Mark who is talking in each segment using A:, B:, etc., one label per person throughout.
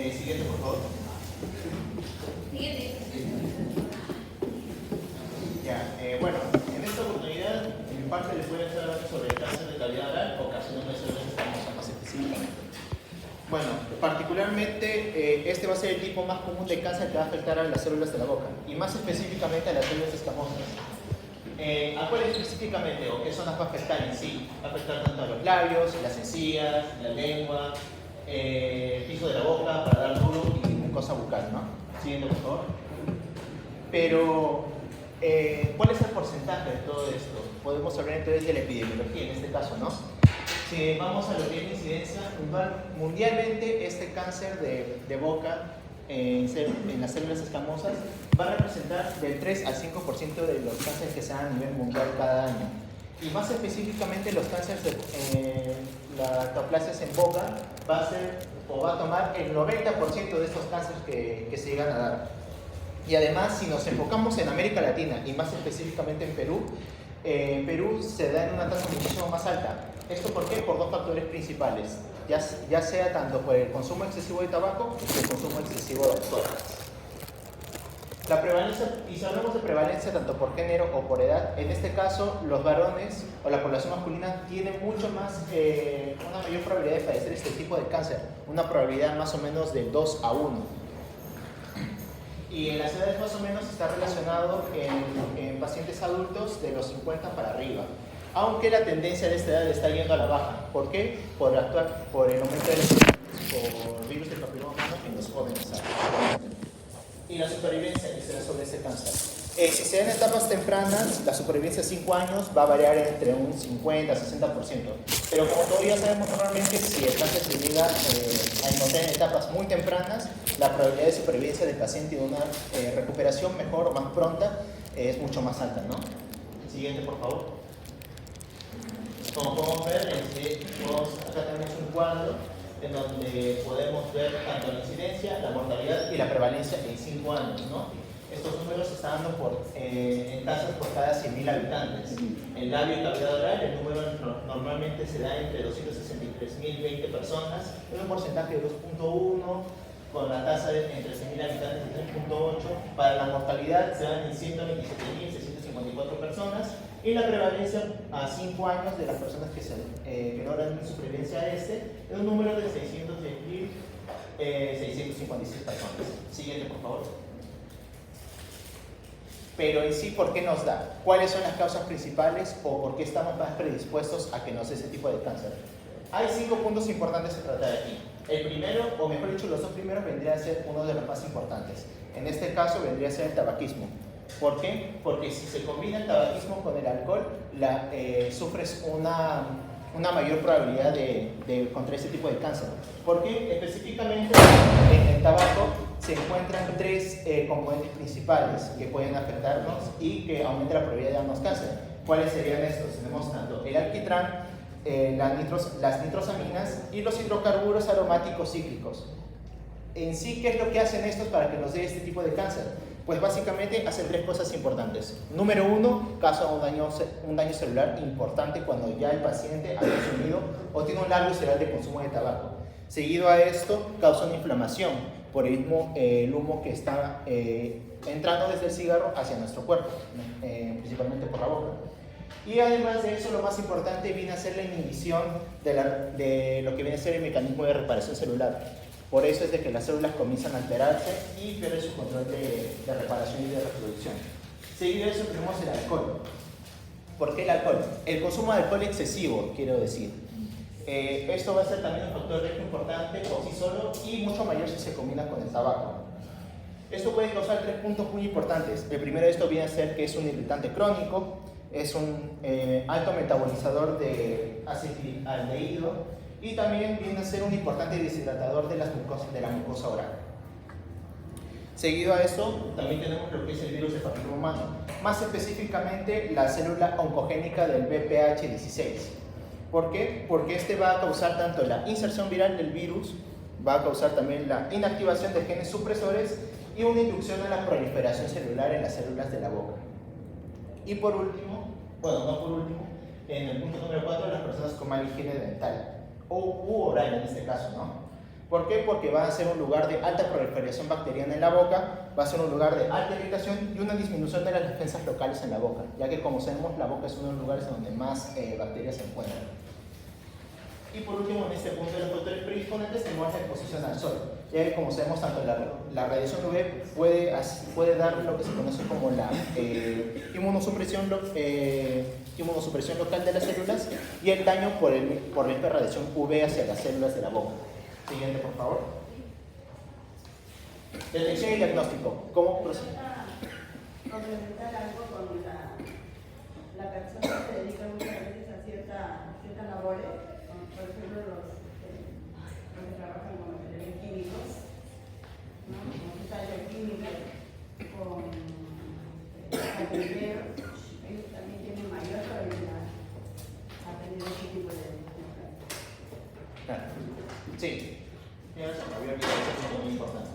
A: Siguiente, por favor.
B: Siguiente.
A: Ya, bueno, en esta oportunidad, en mi parte les voy a estar hablando sobre el cáncer de cavidad oral, ocasionando células escamosas más específicamente. Bueno, particularmente este va a ser el tipo más común de cáncer que va a afectar a las células de la boca, y más específicamente a las células escamosas. ¿A cuál específicamente o qué zonas va a afectar en sí? Va a afectar tanto a los labios, las encías, la lengua, el piso de la boca para dar duro y mucosa bucal, ¿no? Siguiente, por favor. Pero, ¿cuál es el porcentaje de todo esto? Podemos hablar entonces de la epidemiología en este caso, ¿no? Si vamos a lo que es la incidencia, mundialmente este cáncer de boca en las células escamosas va a representar del 3 al 5% de los cánceres que se dan a nivel mundial cada año. Y más específicamente los cánceres de las ectoplasias en boca va a tomar el 90% de estos cánceres que se llegan a dar. Y además, si nos enfocamos en América Latina y más específicamente en Perú se da en una tasa muchísimo más alta. ¿Esto por qué? Por dos factores principales, ya sea tanto por el consumo excesivo de tabaco como el consumo excesivo de alcohol. La prevalencia, y si hablamos de prevalencia tanto por género o por edad, en este caso los varones o la población masculina tienen mucho más, una mayor probabilidad de padecer este tipo de cáncer, una probabilidad más o menos de 2 a 1. Y en las edades más o menos está relacionado en pacientes adultos de los 50 para arriba. Aunque la tendencia de esta edad está yendo a la baja. ¿Por qué? Por el aumento de por virus del papiloma humano en los jóvenes. Y la supervivencia que se da sobre ese cáncer. Si se da en etapas tempranas, la supervivencia a 5 años va a variar entre un 50 a 60%. Pero como todavía sabemos normalmente, si el cáncer se llega a encontrar en etapas muy tempranas, la probabilidad de supervivencia del paciente y de una recuperación mejor o más pronta es mucho más alta, ¿no? Siguiente, por favor. Como podemos ver, acá tenemos un cuadro en donde podemos ver tanto la incidencia, la mortalidad y la prevalencia en 5 años, ¿no? Estos números se están dando en tasas por cada 100.000 habitantes. En labio y cavidad oral, el número normalmente se da entre 263.020 personas, es un porcentaje de 2.1, con la tasa entre 100.000 habitantes de 3.8. Para la mortalidad se dan en 127.654 personas. Y la prevalencia a 5 años de las personas que logran supervivencia a es un número de 610.656 personas. Siguiente, por favor. Pero en sí, ¿por qué nos da? ¿Cuáles son las causas principales o por qué estamos más predispuestos a que nos dé ese tipo de cáncer? Hay 5 puntos importantes a tratar aquí. El primero, o mejor dicho, los 2 primeros vendrían a ser uno de los más importantes. En este caso vendría a ser el tabaquismo. ¿Por qué? Porque si se combina el tabaquismo con el alcohol, sufres una mayor probabilidad de contraer este tipo de cáncer. Porque específicamente en el tabaco se encuentran 3 componentes principales que pueden afectarnos y que aumentan la probabilidad de darnos cáncer. ¿Cuáles serían estos? Tenemos tanto el alquitrán, las nitrosaminas y los hidrocarburos aromáticos cíclicos. En sí, ¿qué es lo que hacen estos para que nos dé este tipo de cáncer? Pues básicamente hacen 3 cosas importantes. Número 1, causa un daño celular importante cuando ya el paciente ha consumido o tiene un largo historial de consumo de tabaco. Seguido a esto, causa una inflamación por el humo que está entrando desde el cigarro hacia nuestro cuerpo, principalmente por la boca. Y además de eso, lo más importante viene a ser la inhibición de lo que viene a ser el mecanismo de reparación celular. Por eso es de que las células comienzan a alterarse y pierden su control de reparación y de reproducción. Seguido de eso tenemos el alcohol. ¿Por qué el alcohol? El consumo de alcohol excesivo, quiero decir. Esto va a ser también un factor de riesgo importante por sí solo y mucho mayor si se combina con el tabaco. Esto puede causar 3 puntos muy importantes. El primero de esto viene a ser que es un irritante crónico, es un alto metabolizador de acetilaldehído, y también viene a ser un importante deshidratador de la mucosa oral. Seguido a esto, también tenemos lo que es el virus del papiloma humano, más específicamente la célula oncogénica del BPH16. ¿Por qué? Porque este va a causar tanto la inserción viral del virus, va a causar también la inactivación de genes supresores y una inducción a la proliferación celular en las células de la boca. Y por último, bueno, no por último, en el punto número 4, las personas con mala higiene dental. U oral en este caso, ¿no? ¿Por qué? Porque va a ser un lugar de alta proliferación bacteriana en la boca, va a ser un lugar de alta irritación y una disminución de las defensas locales en la boca, ya que como sabemos la boca es uno de los lugares donde más bacterias se encuentran. Y por último, en este punto de los factores predisponentes tenemos la exposición al sol, ya que como sabemos tanto la radiación UV puede dar lo que se conoce como la inmunosupresión local de las células y el daño por la radiación UV hacia las células de la boca. Siguiente, por favor. Detección y diagnóstico. ¿Cómo procede?
B: Complementar algo con la persona que se dedica muchas veces a ciertas labores, como por ejemplo los que trabajan con materiales químicos, ¿no? Como ensayos químicos, con carpinteros, ellos también tienen mayor probabilidad a tener ese tipo de
A: Sí, había olvidado eso, es muy importante.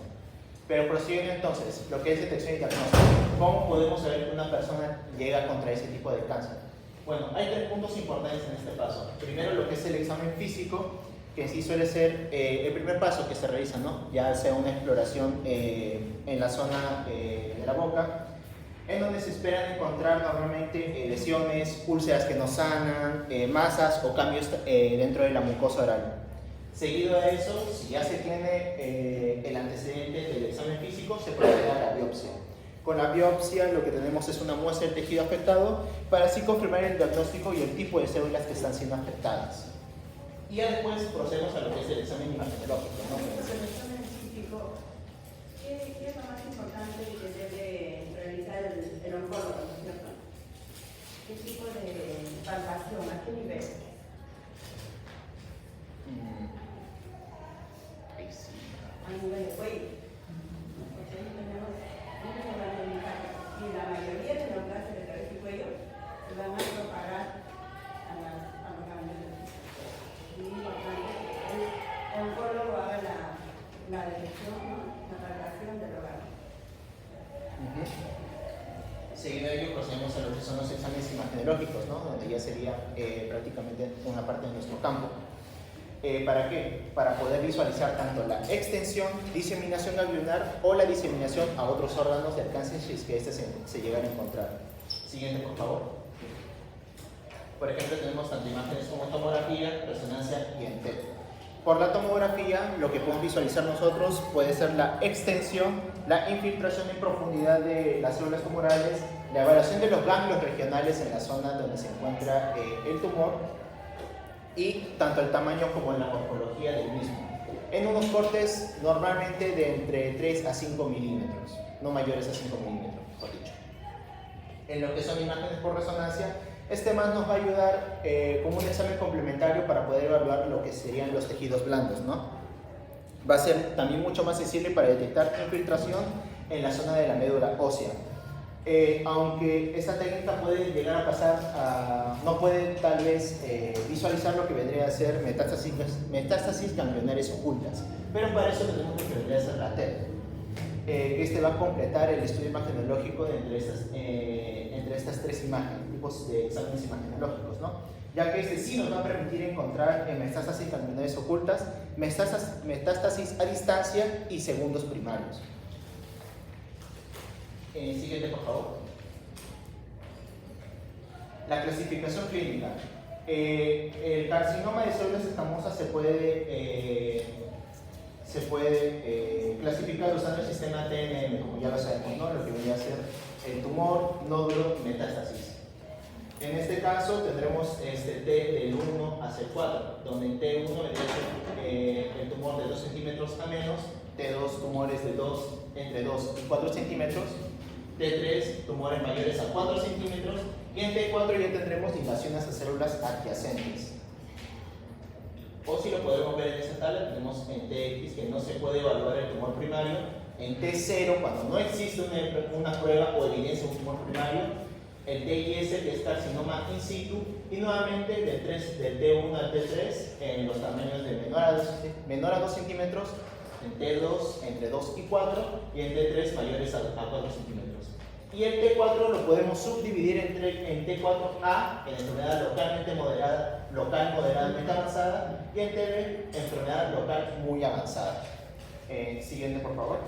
A: Pero prosiguiendo entonces, lo que es detección y diagnóstico. ¿Cómo podemos saber que una persona llega contra ese tipo de cáncer? Bueno, hay 3 puntos importantes en este paso. Primero, lo que es el examen físico, que en sí suele ser el primer paso que se realiza, ¿no? Ya sea una exploración en la zona de la boca, en donde se esperan encontrar normalmente lesiones, úlceras que no sanan, masas o cambios dentro de la mucosa oral. Seguido a eso, si ya se tiene el antecedente del examen físico, se procede a la biopsia. Con la biopsia lo que tenemos es una muestra del tejido afectado para así confirmar el diagnóstico y el tipo de células que están siendo afectadas. Y ya después procedemos a lo que es el examen imagenológico, ¿no?
B: El examen físico, ¿qué es lo más importante que debe realizar el oncólogo, ¿no es cierto? ¿Qué tipo de palpación? ¿A qué nivel? A nivel de cuello. Porque ahí tenemos muchos órganos dentales. Y la mayoría de los gases de cabeza y cuello se van a propagar a los órganos del cuello. Es muy importante que el oncólogo haga la detección, ¿no? La palpación del órgano.
A: Seguido de ello procedemos a lo que son los exámenes imagenológicos, ¿no? Donde ya sería prácticamente una parte de nuestro campo. ¿Para qué? Para poder visualizar tanto la extensión, diseminación alveolar o la diseminación a otros órganos de alcance si es que este se llegan a encontrar. Siguiente, por favor. Por ejemplo, tenemos tanto imágenes como tomografía, resonancia y en TET. Por la tomografía, lo que podemos visualizar nosotros puede ser la extensión, la infiltración en profundidad de las células tumorales, la evaluación de los ganglios regionales en la zona donde se encuentra el tumor, y tanto el tamaño como en la morfología del mismo. En unos cortes normalmente de entre 3 a 5 milímetros, no mayores a 5 milímetros, por dicho. En lo que son imágenes por resonancia, este más nos va a ayudar como un examen complementario para poder evaluar lo que serían los tejidos blandos, ¿no? Va a ser también mucho más sensible para detectar infiltración en la zona de la médula ósea. Aunque esta técnica puede llegar a pasar no puede tal vez visualizar lo que vendría a ser metástasis ganglionares ocultas, pero para eso tenemos lo que vendría a ser la TET. Este va a completar el estudio imagenológico entre estas 3 tipos de exámenes imagenológicos, ¿no? Ya que este sí nos va a permitir encontrar metástasis ganglionares ocultas, metástasis a distancia y segundos primarios. Siguiente, por favor. La clasificación clínica. El carcinoma de células escamosas se puede clasificar usando el sistema TNM, como ya lo sabemos, ¿no? Lo que vendría a ser el tumor, nódulo y metástasis. En este caso tendremos T del 1 hacia el 4, donde en T1 vendría a ser el tumor de 2 centímetros a menos, T2 tumores de entre 2 y 4 centímetros, T3 tumores mayores a 4 centímetros y en T4 ya tendremos invasiones a células adyacentes. O si lo podemos ver en esta tabla, tenemos en TX que no se puede evaluar el tumor primario, en T0 cuando no existe una prueba o evidencia de un tumor primario, el TIS que es carcinoma in situ y nuevamente del T1 al T3 en los tamaños de menor a 2 centímetros, en T2 entre 2 y 4 y en T3 mayores a 4 centímetros. Y el T4 lo podemos subdividir en T4A, en enfermedad localmente moderada, local moderadamente avanzada, y en TB, enfermedad local muy avanzada. Siguiente, por favor.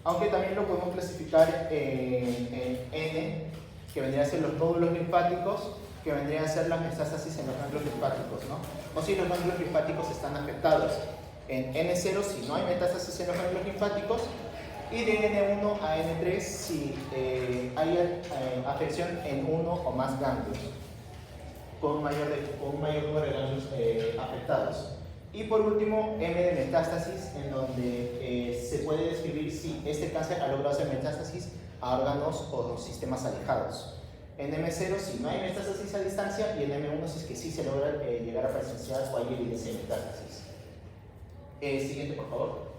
A: Aunque también lo podemos clasificar en N, que vendrían a ser los nódulos linfáticos, que vendrían a ser las metástasis en los ganglios linfáticos, ¿no? O si los ganglios linfáticos están afectados. En N0 si no hay metástasis en los ganglios linfáticos, y de N1 a N3 si hay afección en uno o más ganglios, con un mayor número de ganglios afectados. Y por último, M de metástasis, en donde se puede describir si este cáncer ha logrado hacer metástasis a órganos o sistemas alejados. En M0 si no hay metástasis a distancia, y en M1 si es que sí se logra llegar a presenciar o hay evidencia de metástasis. Siguiente, por favor.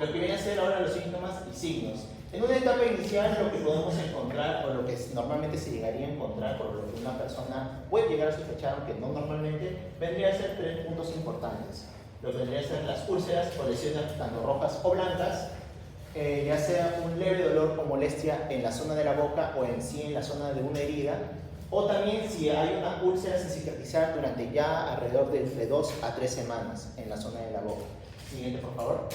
A: Lo que viene a ser ahora los síntomas y signos. En una etapa inicial lo que podemos encontrar, o lo que normalmente se llegaría a encontrar, por lo que una persona puede llegar a sospechar, aunque no normalmente, vendría a ser 3 puntos importantes. Lo que vendría a ser las úlceras o lesiones tanto rojas o blancas, ya sea un leve dolor o molestia en la zona de la boca o en sí en la zona de una herida, o también si hay una úlcera sin cicatrizar durante ya alrededor de entre 2 a 3 semanas en la zona de la boca. Siguiente, por favor.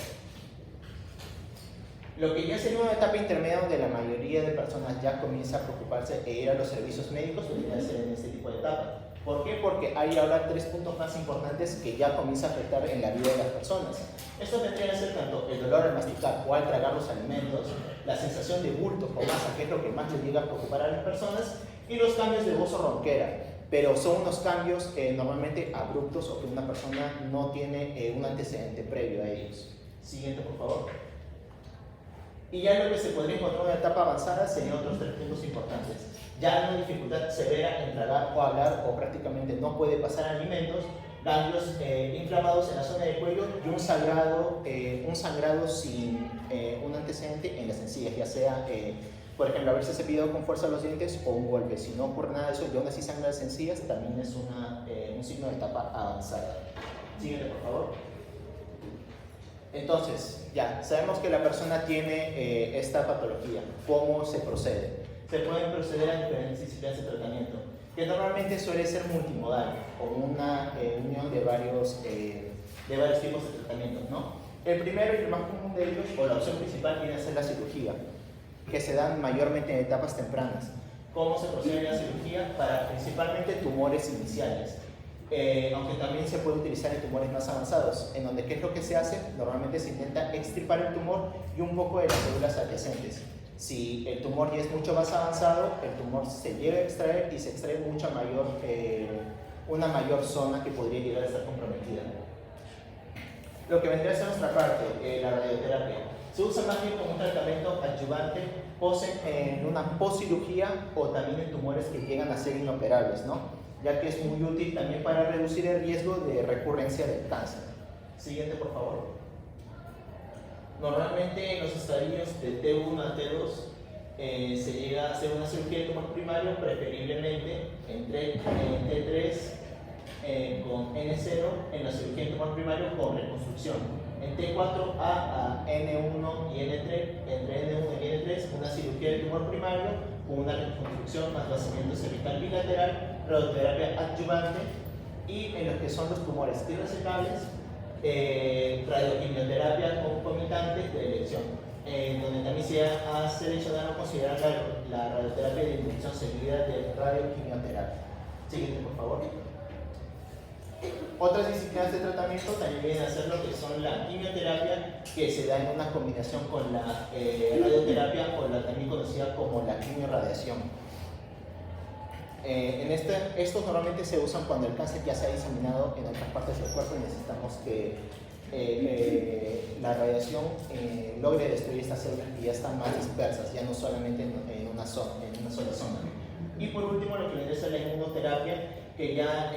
A: Lo que ya sería una etapa intermedia donde la mayoría de personas ya comienza a preocuparse e ir a los servicios médicos, debería ser en este tipo de etapa. ¿Por qué? Porque hay ahora 3 puntos más importantes que ya comienza a afectar en la vida de las personas. Esto vendría a ser tanto el dolor al masticar o al tragar los alimentos, la sensación de bultos o masa, que es lo que más le llega a preocupar a las personas, y los cambios de voz o ronquera. Pero son unos cambios normalmente abruptos o que una persona no tiene un antecedente previo a ellos. Siguiente, por favor. Y ya lo que se podría encontrar en una etapa avanzada serían otros 3 puntos importantes. Ya una dificultad severa en tragar o hablar, o prácticamente no puede pasar alimentos, ganglios inflamados en la zona del cuello y un sangrado sin un antecedente en las encías, ya sea, por ejemplo, haberse cepillado con fuerza los dientes o un golpe. Si no ocurre nada de eso y aún así sangra las encías, también es un signo de etapa avanzada. Siguiente, por favor. Entonces, ya sabemos que la persona tiene esta patología. ¿Cómo se procede? Se pueden proceder a diferentes disciplinas de tratamiento, que normalmente suele ser multimodal, o una unión de varios tipos de tratamientos, ¿no? El primero y el más común de ellos, o la opción principal, viene a ser la cirugía, que se dan mayormente en etapas tempranas. ¿Cómo se procede a la cirugía? Para principalmente tumores iniciales. Aunque también se puede utilizar en tumores más avanzados, en donde ¿qué es lo que se hace? Normalmente se intenta extirpar el tumor y un poco de las células adyacentes. Si el tumor ya es mucho más avanzado, el tumor se llega a extraer y se extrae una mayor zona que podría llegar a estar comprometida. Lo que vendría a ser nuestra parte, la radioterapia, se usa más bien como un tratamiento adyuvante en una postcirugía o también en tumores que llegan a ser inoperables, ¿no? Ya que es muy útil también para reducir el riesgo de recurrencia del cáncer. Siguiente, por favor. Normalmente en los estadios de T1 a T2 se llega a hacer una cirugía de tumor primario, preferiblemente en T3 con N0, en la cirugía de tumor primario con reconstrucción. En T4A a N1 y N3, entre N1 y N3, una cirugía de tumor primario con una reconstrucción más vaciamiento cervical bilateral, radioterapia adyuvante, y en los que son los tumores irresecables, radioquimioterapia concomitante de elección, donde también se ha seleccionado o considerar la radioterapia de inducción seguida de radioquimioterapia. Siguiente, por favor. Otras disciplinas de tratamiento también vienen a ser lo que son la quimioterapia, que se da en una combinación con la radioterapia, o la también conocida como la quimiorradiación. Estos normalmente se usan cuando el cáncer ya se ha diseminado en otras partes del cuerpo y necesitamos que la radiación logre destruir estas células que ya están más dispersas, ya no solamente en una sola zona. Y por último, lo que viene a ser la inmunoterapia, que ya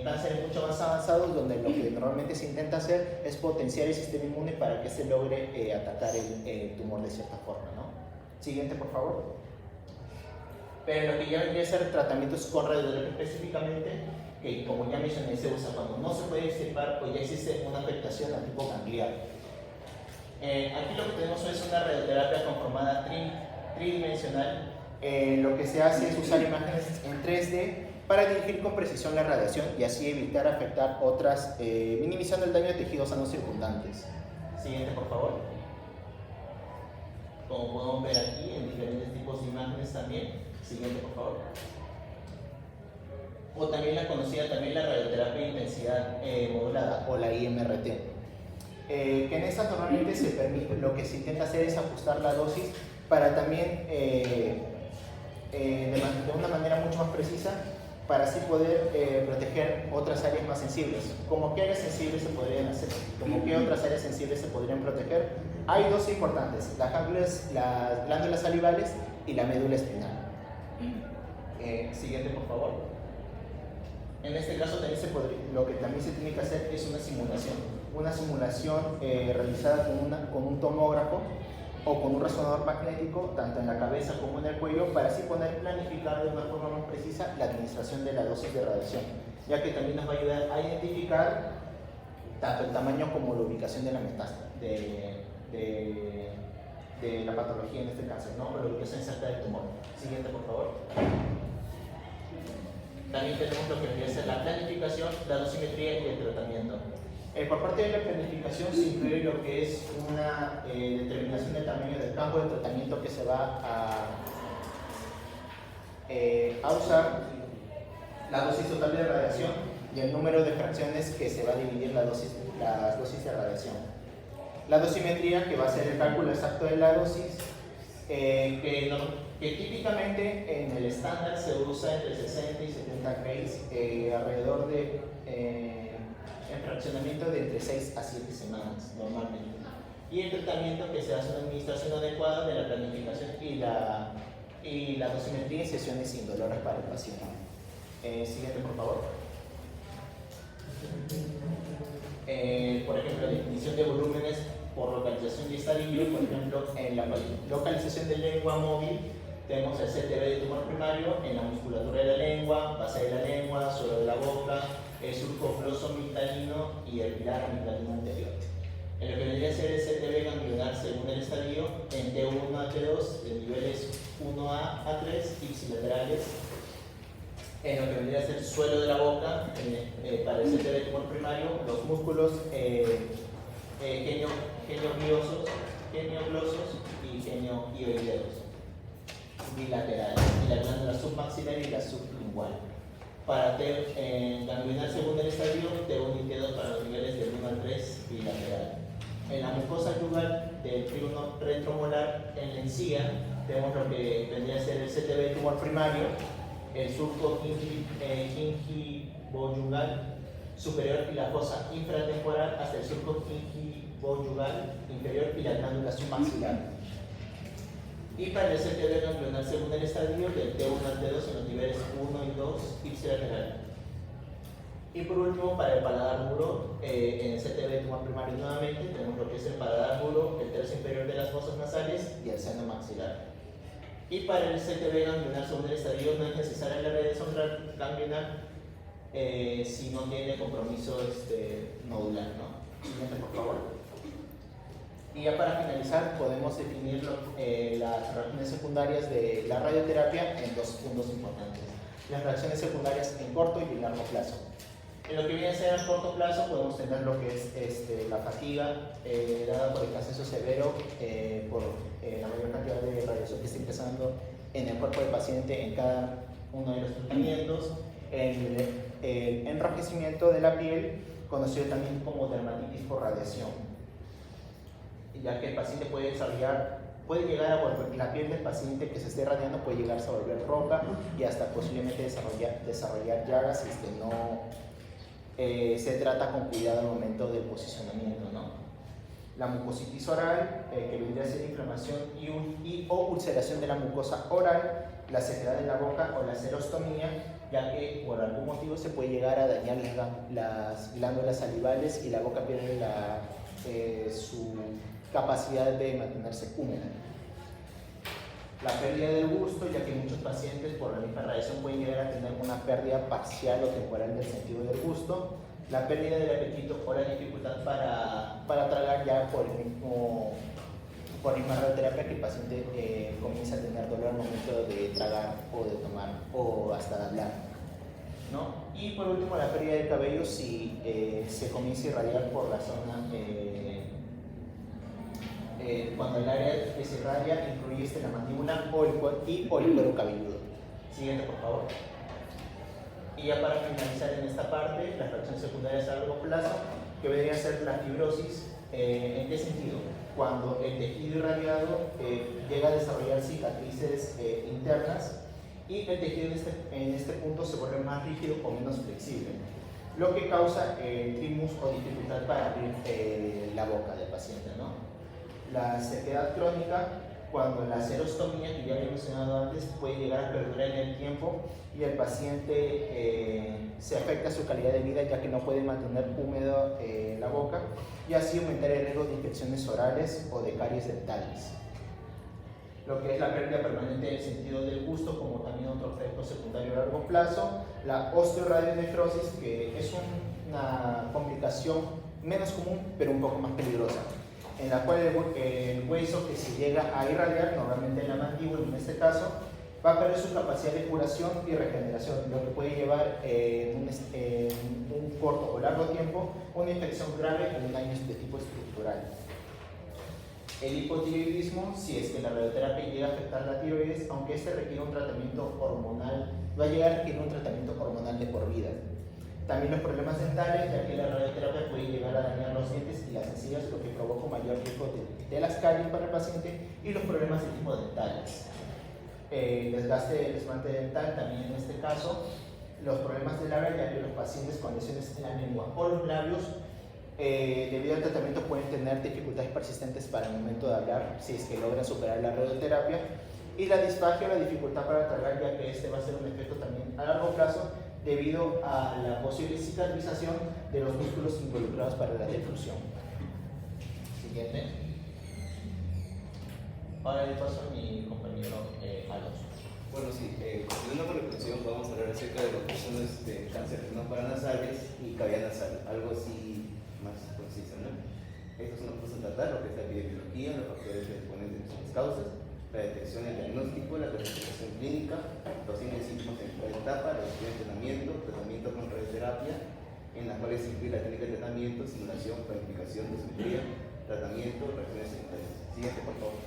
A: cánceres mucho más avanzados, donde lo que normalmente se intenta hacer es potenciar el sistema inmune para que se logre atacar el tumor de cierta forma, ¿no? Siguiente, por favor. Pero lo que ya vendría a ser tratamientos con radioterapia específicamente, que como ya mencioné, se usa cuando no se puede extirpar o ya existe una afectación a tipo gangliar. Aquí lo que tenemos es una radioterapia conformada tridimensional. Lo que se hace es usar imágenes en 3D para dirigir con precisión la radiación y así evitar afectar otras, minimizando el daño de tejidos sanos circundantes. Siguiente, por favor. Como podemos ver aquí, en diferentes tipos de imágenes también. Siguiente, por favor. O también la conocida también la radioterapia de intensidad modulada o la IMRT. Que en esta normalmente se permite, lo que se intenta hacer es ajustar la dosis para también de una manera mucho más precisa para así poder proteger otras áreas más sensibles. ¿Cómo qué áreas sensibles se podrían hacer? ¿Cómo qué otras áreas sensibles se podrían proteger? Hay dos importantes, las glándulas salivales y la médula espinal. Siguiente, por favor. En este caso también lo que también se tiene que hacer es una simulación realizada con un tomógrafo o con un resonador magnético, tanto en la cabeza como en el cuello, para así poder planificar de una forma más precisa la administración de la dosis de radiación, ya que también nos va a ayudar a identificar tanto el tamaño como la ubicación de la metástasis, de la patología en este cáncer, ¿no? O la ubicación exacta del tumor. Siguiente, por favor. También tenemos lo que debería ser la planificación, la dosimetría y el tratamiento. Por parte de la planificación se incluye lo que es una determinación del tamaño del campo de tratamiento que se va a usar, la dosis total de radiación y el número de fracciones que se va a dividir las dosis de radiación. La dosimetría, que va a ser el cálculo exacto de la dosis, que típicamente en el estándar se usa entre 60 y 70 grays, alrededor de en fraccionamiento de entre 6 a 7 semanas normalmente. Y el tratamiento, que se hace una administración adecuada de la planificación y la dosimetría en sesiones indoloras para el paciente. Siguiente, por favor. Por ejemplo, la definición de volúmenes por localización de estadio. Por ejemplo, en la localización de lengua móvil tenemos el CTV de tumor primario en la musculatura de la lengua, base de la lengua, suelo de la boca, el surco gloso-amigdalino y el pilar amigdalino anterior. En lo que vendría a ser el CTV ganglionar según el estadio, en T1 a T2, de niveles 1A a 3, ipsilaterales. En lo que vendría a ser suelo de la boca, para el CTV de tumor primario, los músculos genioglosos y genioideos bilaterales, y la glándula submaxilar y la sublingual. Para ganglionar según el estadio, T1 y T2 para los niveles del 1 al 3 bilateral. En la mucosa yugal del trígono retromolar, en la encía, tenemos lo que vendría a ser el CTV tumor primario, el surco gingivoyugal superior y la fosa infratemporal hasta el surco gingivoyugal inferior y la glándula submaxilar. Y para el CTV ganglionar según el estadio, del T1 al T2 en los niveles 1 y 2 ipsilateral. Y por último, para el paladar duro, en el CTV tumor primario nuevamente tenemos lo que es el paladar duro, el tercio inferior de las fosas nasales y el seno maxilar. Y para el CTV ganglionar según el estadio no es necesaria la radiación ganglionar si no tiene compromiso nodular, ¿no? Siguiente, por favor. Y ya para finalizar, podemos definir las reacciones secundarias de la radioterapia en dos puntos importantes. Las reacciones secundarias en corto y en largo plazo. En lo que viene a ser a corto plazo, podemos tener lo que es la fatiga dada por el cansancio severo, por la mayor cantidad de radiación que está ingresando en el cuerpo del paciente en cada uno de los tratamientos, el enrojecimiento de la piel, conocido también como dermatitis por radiación, ya que el paciente puede llegar a volver, la piel del paciente que se esté radiando puede llegar a volver roja y hasta posiblemente desarrollar llagas si no se trata con cuidado al momento del posicionamiento, ¿no? La mucositis oral, que vendría a ser inflamación o ulceración de la mucosa oral, la sequedad en la boca o la serostomía, ya que por algún motivo se puede llegar a dañar las glándulas salivales y la boca pierde su capacidad de mantenerse húmeda. La pérdida del gusto, ya que muchos pacientes por la misma radiación pueden llegar a tener una pérdida parcial o temporal del sentido del gusto. La pérdida del apetito o la dificultad para tragar ya por el mismo por misma radioterapia que el paciente comienza a tener dolor al momento de tragar o de tomar o hasta de hablar, ¿no? Y por último, la pérdida de cabello si se comienza a irradiar por la zona, cuando el área que se irradia incluye la mandíbula o el cuero cabelludo. Siguiente, por favor. Y ya para finalizar en esta parte, las reacciones secundarias a largo plazo, que vendría a ser la fibrosis. ¿En qué sentido? Cuando el tejido irradiado llega a desarrollar cicatrices internas y el tejido en este punto se vuelve más rígido o menos flexible, lo que causa trimus o dificultad para abrir la boca del paciente, ¿no? La sequedad crónica, cuando la serostomía, que ya había mencionado antes, puede llegar a perdurar en el tiempo y el paciente se afecta su calidad de vida, ya que no puede mantener húmedo la boca, y así aumentar el riesgo de infecciones orales o de caries dentales. Lo que es la pérdida permanente del sentido del gusto, como también otro efecto secundario a largo plazo. La osteoradionefrosis, que es una complicación menos común, pero un poco más peligrosa, en la cual el hueso que se llega a irradiar, normalmente en la mandíbula en este caso, va a perder su capacidad de curación y regeneración, lo que puede llevar en un corto o largo tiempo una infección grave o un daño de tipo estructural. El hipotiroidismo, si es que la radioterapia llega a afectar la tiroides, aunque este requiere un tratamiento hormonal, va a llegar a requerir un tratamiento hormonal de por vida. También los problemas dentales, ya que la radioterapia puede llegar a dañar los dientes y las encías, lo que provoca un mayor riesgo de las caries para el paciente, y los problemas de tipo dentales. Desgaste del esmalte dental, también en este caso, los problemas del labio, ya que los pacientes con lesiones en la lengua o los labios, debido al tratamiento pueden tener dificultades persistentes para el momento de hablar, si es que logran superar la radioterapia, y la disfagia o la dificultad para tragar, ya que este va a ser un efecto también a largo plazo debido a la posible cicatrización de los músculos involucrados para la diflusión. Siguiente. Ahora le paso a mi compañero Alonso.
C: Bueno, sí, continuando con la exposición, vamos a hablar acerca de lo que son cánceres no paranasales y cavidad nasal, algo así más conciso, ¿no? Estos son los que vamos a tratar, lo que es la epidemiología, los factores que exponen de las causas, la detección y el diagnóstico, la clasificación clínica, los signos y síntomas en cada etapa, la descripción de tratamiento con radioterapia, en las cuales se incluye la técnica de tratamiento, simulación, planificación, dosimetría, tratamiento, reacciones sanitarias. Siguiente, por favor.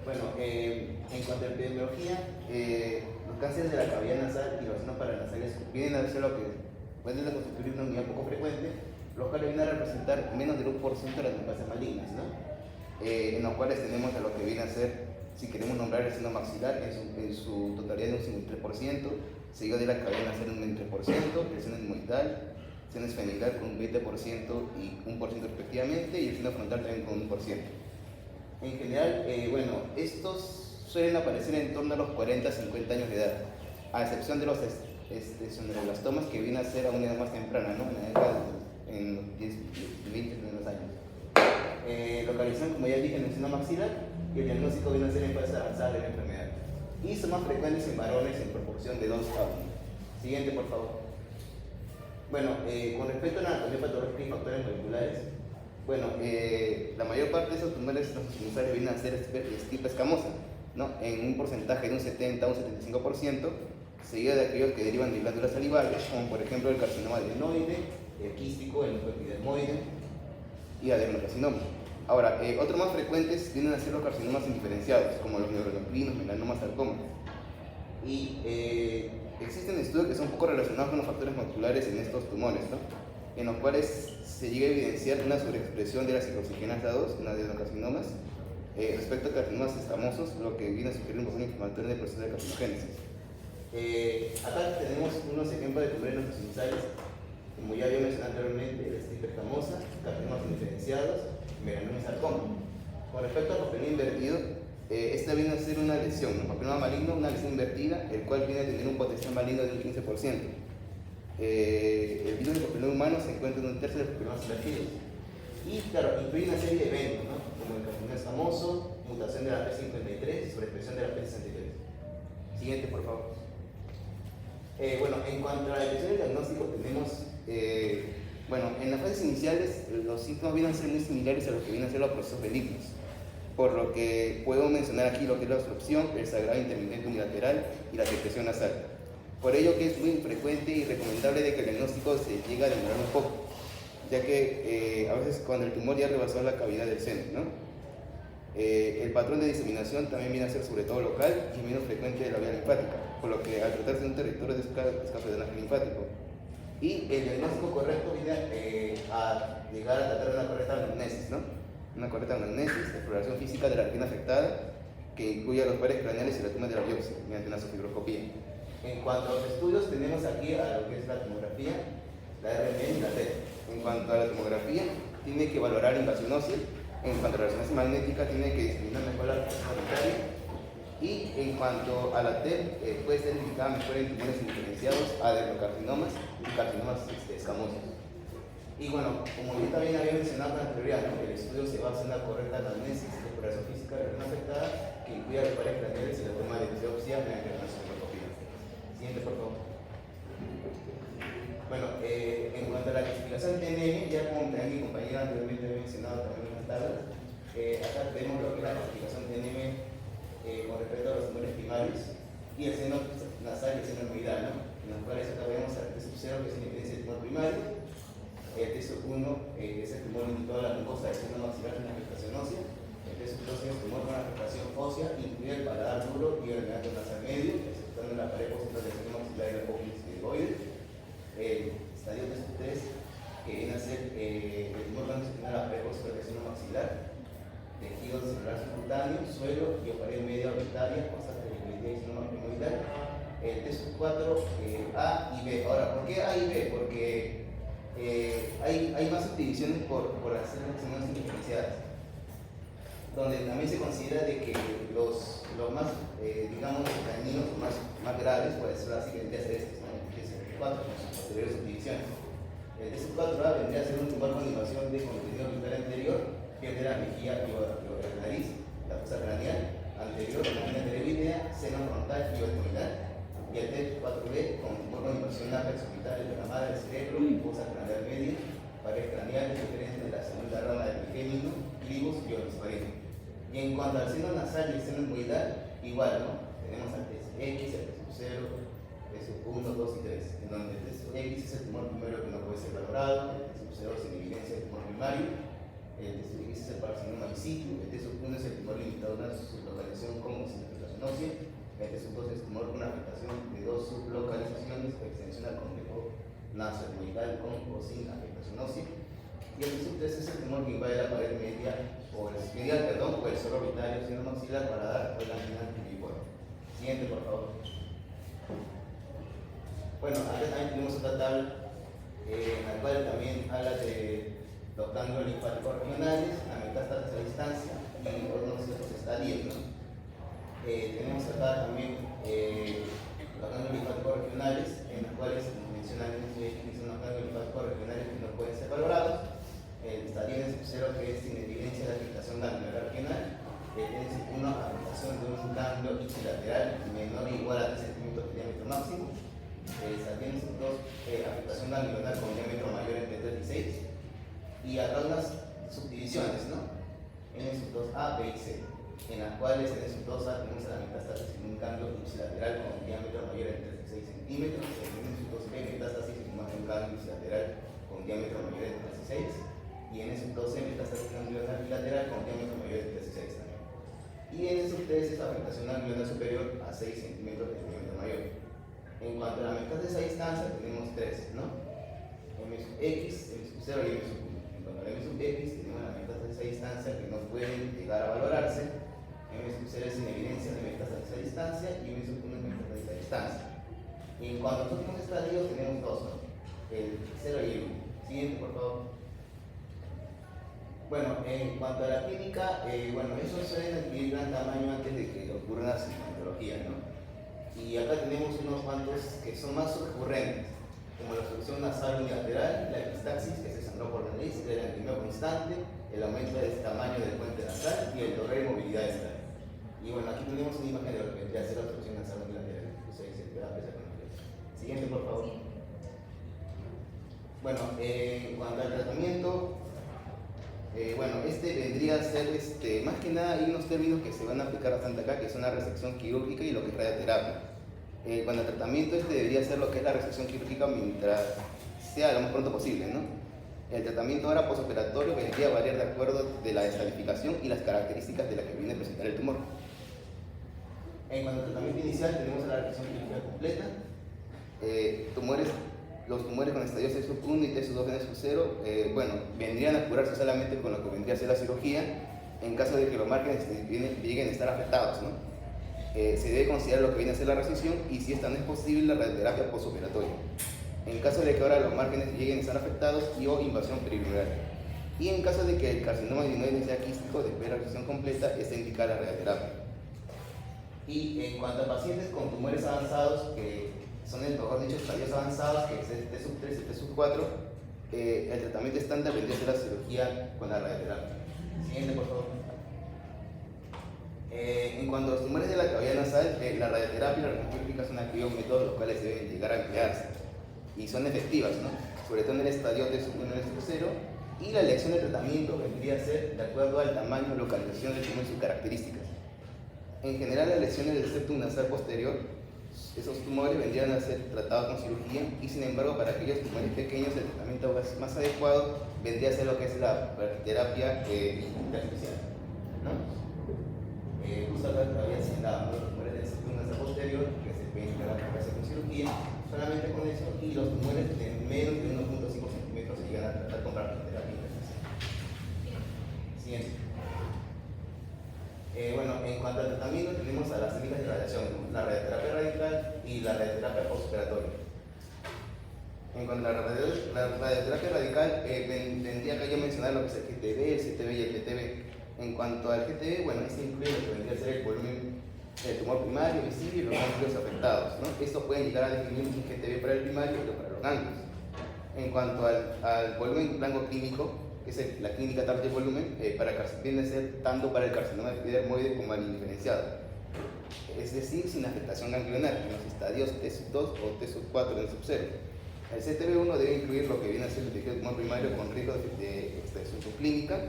C: Bueno, en cuanto a epidemiología, los cánceres de la cavidad nasal y los no paranasales vienen a ser lo que pueden constituir una unidad poco frecuente, los cuales vienen a representar menos del 1% de las neoplasias malignas, ¿no? En los cuales tenemos a lo que viene a ser, si queremos nombrar el seno maxilar, en su totalidad de un 53%, seguido de la cavidad nasal un 23%, el seno inguinal, seno esfenoidal con un 20% y 1% respectivamente, y el seno frontal también con 1%. En general, bueno, estos suelen aparecer en torno a los 40-50 años de edad, a excepción de los sonderoblastomas, que vienen a ser a una edad más temprana, ¿no? En la década en los 10, 20 primeros años. Localización, como ya dije, en el seno maxilar, y el diagnóstico viene a ser en fase avanzada de la enfermedad. Y son más frecuentes en varones en proporción de 2 a 1. Siguiente, por favor. Bueno, con respecto a la anatomía patológica y factores moleculares, bueno, la mayor parte de esos tumores sinusales vienen a ser tipo escamosa, ¿no? En un porcentaje de un 70 a un 75%, seguido de aquellos que derivan de glándulas salivales, como por ejemplo el carcinoma adenoide, el quístico, el epidermoide y adenocarcinoma. Ahora, otros más frecuentes vienen a ser los carcinomas indiferenciados, como los neuroendocrinos, melanomas, sarcomas. Y existen estudios que son un poco relacionados con los factores moleculares en estos tumores, ¿no? En los cuales se llega a evidenciar una sobreexpresión de la ciclooxigenasa 2 en adenocarcinomas respecto a carcinomas escamosos, lo que viene a sugerir un proceso inflamatorio en el proceso de carcinogénesis. Acá tenemos unos ejemplos de tumores sinusales, como ya había mencionado anteriormente, la estipe escamosa, carcinomas indiferenciados, melanoma y sarcoma. Con respecto al papiloma invertido, esta viene a ser una lesión, un papiloma maligno, una lesión invertida, el cual viene a tener un potencial maligno de un 15%. El virus del papiloma humano se encuentra en un tercio de los papilomas invertidos. Y claro, incluye una serie de eventos, ¿no? Como el carcinoma escamoso, mutación de la P53 y sobreexpresión de la P63. Siguiente, por favor. Bueno, en cuanto a la detección del diagnóstico, tenemos, bueno, en las fases iniciales los síntomas vienen a ser muy similares a lo que vienen a ser los procesos benignos. por lo que puedo mencionar aquí lo que es la obstrucción, el sangrado intermitente unilateral y la secreción nasal. Por ello que es muy frecuente y recomendable de que el diagnóstico se llegue a demorar un poco, ya que a veces cuando el tumor ya rebasó la cavidad del seno, ¿no? El patrón de diseminación también viene a ser sobre todo local y menos frecuente de la vía linfática, por lo que al tratarse de un territorio de escape drenaje linfático. Y el diagnóstico correcto viene a llegar a tratar de una correcta anamnesis, ¿no? Una correcta anamnesis, exploración física de la región afectada, que incluye los pares craneales y la toma de la biopsia, mediante una sofibroscopía. En cuanto a los estudios, tenemos aquí a lo que es la tomografía, la RMN y la TET. En cuanto a la tomografía, tiene que valorar la invasión ósea. En cuanto a la resonancia magnética, tiene que discriminar mejor la resonancia arbitraria. Y en cuanto a la TET, puede ser indicada mejor en tumores indiferenciados, adenocarcinomas y carcinomas escamosos. Y bueno, como yo también había mencionado con anterioridad, ¿no? El estudio se basa en la correcta anamnesis, exploración física de la región afectada, que incluye los pares craneales y la toma de biopsia mediante la sofibroscopía. Siguiente, por favor. Bueno, en cuanto a la clasificación TNM, ya como también mi compañera anteriormente había mencionado también en las tablas, acá tenemos lo que es la clasificación TNM con respecto a los tumores primarios y el seno nasal y el seno hermoidal, ¿no? En los cuales acá vemos al T0, que es la evidencia del tumor primario, el T1 es el tumor indicado a la mucosa del seno maxilar en la afectación ósea, el T2 es el tumor con afectación ósea, incluye el paladar duro y el renato nasal medio, exceptuando la pared posterior del seno maxilar y la apófisis tiroides. El estadio T3, que viene a ser el tumor cuando se tiene la pared posterior del seno maxilar, tejido celular subcutáneo, suelo y pared media orbitaria, cosas de la y seno maxilar. El T4, A y B. Ahora, ¿por qué A y B? Porque hay más subdivisiones por las células indiferenciadas, donde también se considera de que los más, digamos, dañinos o más graves, puede ser así, que vendría a ser estos, ¿no? Que es el T4, con sus posteriores subdivisiones. El T4A vendría a ser un tumor con invasión de contenido orbital anterior, pierde la mejilla y la nariz, la fosa craneal anterior, la lámina tiroidea, seno frontal y abdominal. Y el T4B con tumor con invasión látex orbital de la madre del cerebro, fosa craneal media, pared craneal, diferente de la segunda rama del trigémino, clivus y orisparino. Y en cuanto al seno nasal y el seno hermoidal, igual, ¿no? Tenemos al T6X, el T0, T1, 2 y 3, en donde el T6X es el tumor primero que no puede ser valorado, el T0 sin evidencia del tumor primario, el T6X es el carcinoma in situ, el T1 es el tumor limitado a una sublocalización como sintetization ósea, el T2 es el tumor con afectación de dos sublocalizaciones o extensión al complejo nasohermoidal con o sin afectación ósea. Y el T3 es el tumor que invade la pared media o el suelo orbitario, seno maxilar, paladar o el angina timiforme. Siguiente, por favor. Bueno, acá también tenemos otra tabla en la cual también habla de los ganglios linfáticos regionales, la metástasis a distancia y algunos otros estadios, ¿no? Tenemos acá también los ganglios linfáticos regionales, en los cuales mencionan que son los ganglios linfáticos regionales que no pueden ser valorados. El estadio es 0, que es sin evidencia de afectación ganglionar regional. Es una afectación de un ganglio ipsilateral menor o igual a 3 cm de diámetro máximo. El estadio es 2, afectación ganglionar con diámetro mayor entre 3 y 6. Y acá unas subdivisiones, ¿no? N2A, B y C, en las cuales en N2A tenemos a la metástasis en un ganglio ipsilateral con diámetro mayor entre 3 y 6 centímetros. En N2B, metástasis en un ganglio ipsilateral con diámetro mayor entre 3 y 6. Y en N2C, metástasis ganglionar bilateral con diámetro mayor entre 3 y 6 también. Y en N3 es la afectación ganglionar superior a 6 centímetros de diámetro mayor. En cuanto a la metástasis a distancia, tenemos 3, ¿no? M(X), M(0) y M(1). En cuanto a la M(X), tenemos la metástasis a distancia que no pueden llegar a valorarse. M(0) es sin evidencia de metástasis a distancia y M(1) es metástasis a distancia. Y en cuanto a los últimos estadios, tenemos 2, ¿no? El 0 y el 1. Siguiente, por favor. Bueno, en cuanto a la clínica, bueno, esos suelen adquirir gran tamaño antes de que ocurra la sintomatología, ¿no? Y acá tenemos unos cuantos que son más recurrentes, como la obstrucción nasal unilateral, la epistaxis, que se sangró por la nariz, el lagrimeo constante, el aumento del tamaño del puente nasal y el dolor y movilidad externa. Y bueno, aquí tenemos una imagen de lo que vendría a ser la obstrucción nasal unilateral, que se puede apreciar con la flecha. Siguiente, por favor. Bueno, en cuanto al tratamiento, Bueno, este vendría a ser, más que nada, hay unos términos que se van a aplicar bastante acá, que son la resección quirúrgica y lo que es radioterapia. Bueno, el tratamiento debería ser lo que es la resección quirúrgica mientras sea lo más pronto posible, ¿no? El tratamiento ahora postoperatorio vendría a variar de acuerdo de la estadificación y las características de la que viene a presentar el tumor. En cuanto al tratamiento inicial, tenemos la resección quirúrgica completa. Los tumores con estadio C sub 1 y T sub 2 N sub 0, bueno, vendrían a curarse solamente con lo que vendría a ser la cirugía en caso de que los márgenes lleguen a estar afectados, ¿no? Se debe considerar lo que viene a ser la resección y si esta no es posible, la radioterapia postoperatoria. En caso de que ahora los márgenes lleguen a estar afectados y o invasión peridural. Y en caso de que el carcinoma adenoide sea quístico, después de la resección completa, está indicada la radioterapia. Y en cuanto a pacientes con tumores avanzados, que son, mejor dicho, estadios avanzados, que es el T sub 3 y el T sub 4, el tratamiento estándar vendría a ser la cirugía con la radioterapia. Siguiente, por favor. En cuanto a los tumores de la cavidad nasal, la radioterapia y la resección quirúrgica son aquellos métodos los cuales deben llegar a emplearse y son efectivas, ¿no? Sobre todo en el estadio T sub 1 y T sub 0, y la elección de tratamiento vendría a ser de acuerdo al tamaño, localización del tumor y sus características. En general, las lesiones del septum nasal posterior, esos tumores vendrían a ser tratados con cirugía y sin embargo para aquellos tumores pequeños el tratamiento más adecuado vendría a ser lo que es la terapia intersticial, ¿no? Justo acá todavía señalaba los tumores del septum nasal posterior que se pueden tratar con cirugía, solamente con eso, y los tumores de menos de 1.5 centímetros se llegan a tratar con radioterapia intersticial. Siguiente. Bueno, en cuanto al tratamiento tenemos a las técnicas de radiación, la radioterapia radical y la radioterapia postoperatoria. En cuanto a la radioterapia radical, tendría que yo mencionar lo que es el GTB, el CTB y el GTB. En cuanto al GTB, bueno, este incluye lo que vendría a ser el volumen del tumor primario, visible y los ganglios afectados, ¿no? Estos pueden llegar a definir un GTB para el primario y otro para los ganglios. En cuanto al volumen rango clínico, que es la clínica tal de volumen, viene a ser tanto para el carcinoma epidermoide como el indiferenciado. Es decir, sin afectación ganglionar, en los estadios T sub 2 o T sub 4 en sub 0. El CTB1 debe incluir lo que viene a ser el tejido tumor primario con riesgo de extensión subclínica,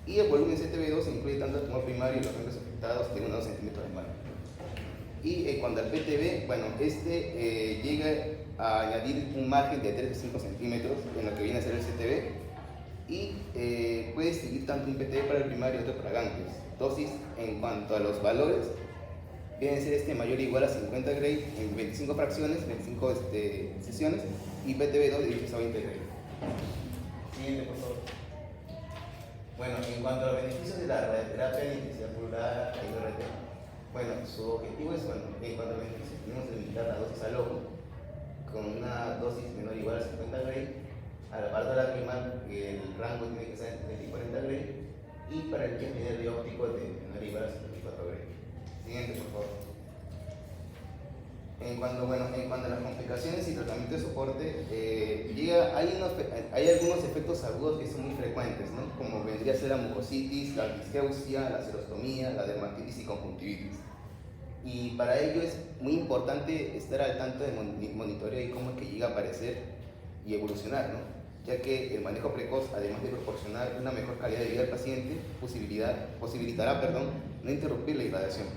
C: y el volumen CTB2 incluye tanto el tumor primario y los ganglios afectados de 1 a 2 centímetros de margen. Y cuando al PTB, bueno, llega a añadir un margen de 3 a 5 centímetros en lo que viene a ser el CTB, y puede seguir tanto un PTB para el primario y otro para ganglios. Dosis en cuanto a los valores, viene a ser mayor o igual a 50 Gray en 25 fracciones, 25 sesiones, y PTB2 de 10 a 20 Gray. Siguiente, por favor. Bueno, en cuanto a los beneficios de la radioterapia de intensidad pulgada IRT, bueno, su objetivo es, bueno, en cuanto a los beneficios, tenemos que limitar la dosis al ojo con una dosis menor o igual a 50 Gray. A la parte lacrimal, el rango tiene que ser entre 30 y 40 Gray, y para el que es medio óptico de menor o igual a 74 Gray. Siguiente, por favor. En cuanto a las complicaciones y tratamiento de soporte, hay algunos efectos agudos que son muy frecuentes, ¿no? Como vendría a ser la mucositis, la disgeusia, la serostomía, la dermatitis y conjuntivitis. Y para ello es muy importante estar al tanto de monitoreo y cómo es que llega a aparecer y evolucionar, ¿no? Ya que el manejo precoz, además de proporcionar una mejor calidad de vida al paciente, posibilitará no interrumpir la irradiación,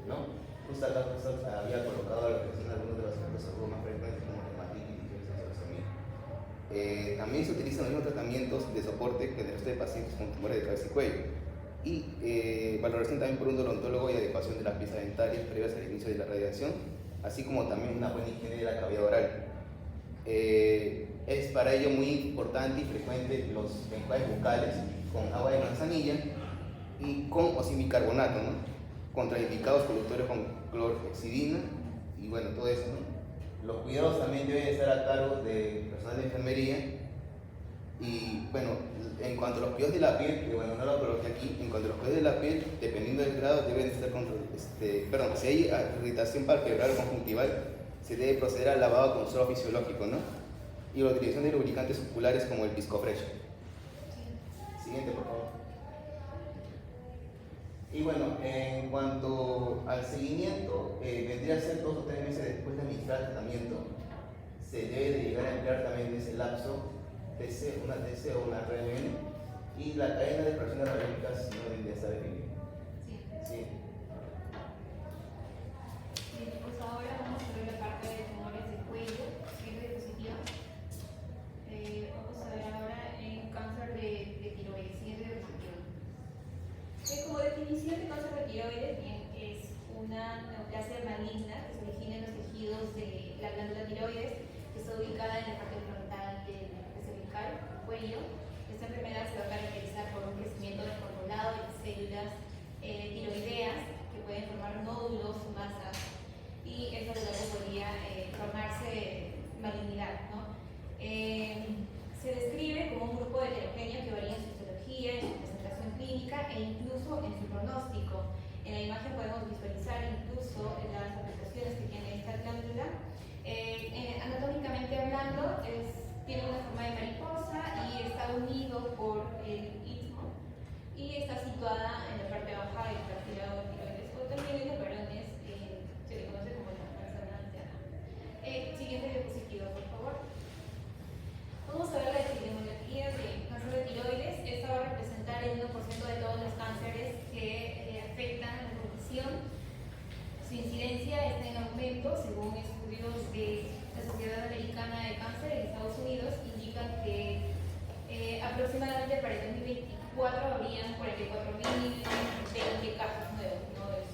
C: ¿no? Justo acá había colocado lo que son algunos de los efectos agudos más frecuentes como dermatitis y serostomía. También se utilizan los mismos tratamientos de soporte que en el resto de pacientes con tumores de cabeza y cuello. Y valoración también por un odontólogo y adecuación de las piezas dentarias previas al inicio de la radiación, así como también una buena higiene de la cavidad oral. Es para ello muy importante y frecuente los enjuagues bucales con agua de manzanilla y con o sin bicarbonato, ¿no? Contraindicados conductores con clorhexidina y bueno, todo eso, ¿no? Los cuidados también deben estar a cargo del personal de enfermería. Y bueno, en cuanto a los cuidados de la piel, que bueno, no lo coloqué aquí, en cuanto a los cuidados de la piel, dependiendo del grado, deben estar si hay irritación palpebral o conjuntival, se debe proceder al lavado con suero fisiológico, ¿no? Y la utilización de lubricantes oculares como el Viscofresh. Siguiente, por favor. Y bueno, en cuanto al seguimiento, vendría a ser 2 o 3 meses después de administrar el tratamiento. Se debe de llegar a emplear también en ese lapso una TC o una RMN Y la cadena de exploraciones radiológicas no debería estar definida. Sí.
D: Pues ahora vamos a ver la parte de tumores de cuello, siguiente diapositiva. Vamos a ver ahora el cáncer de tiroides, siguiente diapositiva. Como definición de cáncer de tiroides, bien, es una neoplasia maligna que se origina en los tejidos de la glándula tiroides, que está ubicada en la parte frontal de la parte cervical, cuello. Esta enfermedad se va a caracterizar por un crecimiento descontrolado de las células tiroideas que pueden formar nódulos o masas, y eso luego podría tornarse malignidad, ¿no? Se describe como un grupo heterogéneo que varía en su etiología, en su presentación clínica e incluso en su pronóstico. En la imagen podemos visualizar incluso las afectaciones que tiene esta glándula. Anatómicamente hablando, tiene una forma de mariposa y está unido por el istmo y está situada en la parte baja del cartílago tiroides, o también en los varones se le conoce como la persona anciana. Siguiente diapositiva, por favor. Vamos a ver la epidemiología de cáncer de tiroides. Esta va a representar el 1% de todos los cánceres que afectan a la población. Su incidencia está en aumento, según estudios de la Sociedad Americana de Cáncer en Estados Unidos, indican que aproximadamente para el 2024 habrían 44.020 casos nuevos, ¿no? Es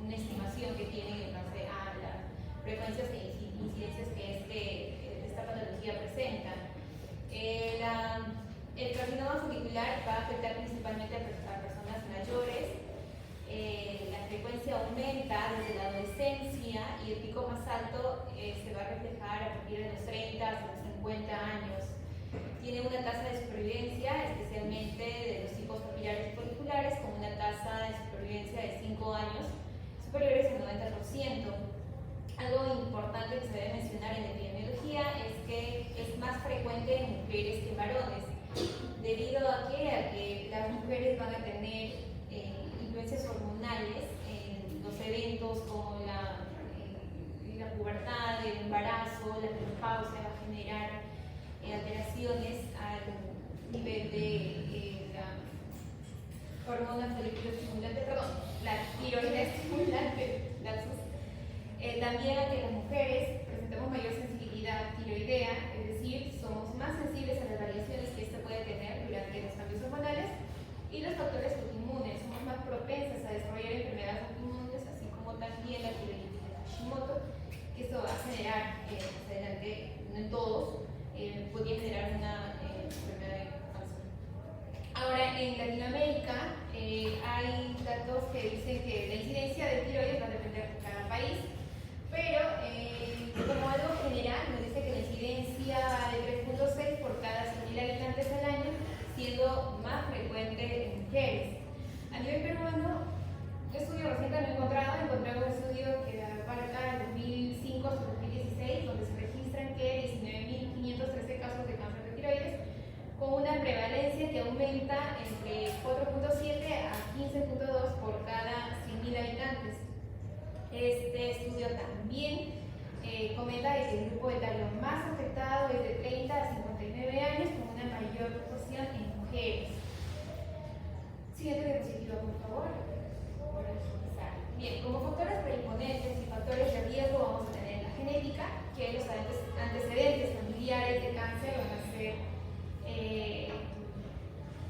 D: una estimación que tienen en base a las frecuencias e incidencias que esta patología presenta. El carcinoma folicular va a afectar principalmente a personas mayores. La frecuencia aumenta desde la adolescencia y el pico más alto se va a reflejar a partir de los 30 hasta los 50 años. Tiene una tasa de supervivencia, especialmente de los tipos papilares foliculares, con una tasa de supervivencia de 5 años superiores al 90%. Algo importante que se debe mencionar en la epidemiología es que es más frecuente en mujeres que en varones, debido a que las mujeres van a tener influencias hormonales en los eventos como la pubertad, el embarazo, la menopausia, va a generar alteraciones al nivel de la hormona foliculoestimulante, perdón, la tiroidea estimulante, lapsus. También a que las mujeres presentamos mayor sensibilidad tiroidea, es decir, somos más sensibles a las variaciones que ésta puede tener durante los cambios hormonales, y los factores autoinmunes, somos más propensas a desarrollar enfermedades autoinmunes, así como también la tiroiditis de Hashimoto, que esto va a generar, más adelante, no en todos, podría generar una enfermedad de cáncer. Ahora, en Latinoamérica hay datos que dicen que la incidencia de tiroides va a depender de cada país, pero como algo general nos dice que la incidencia va de 3.6 por cada 100.000 habitantes al año, siendo más frecuente en mujeres. A nivel peruano, un estudio reciente lo he encontrado un estudio que abarca el 2005 hasta 2016, donde se registran que 19.513 casos de cáncer de tiroides, con una prevalencia que aumenta entre 4.7 a 15.2 por cada 100.000 habitantes. Este estudio también comenta que el grupo etario más afectado es de 30 a 59 años, con una mayor proporción en mujeres. Siguiente diapositiva, por favor. Bien, como factores predisponentes y factores de riesgo vamos a tener la genética, que los antecedentes familiares de cáncer van a ser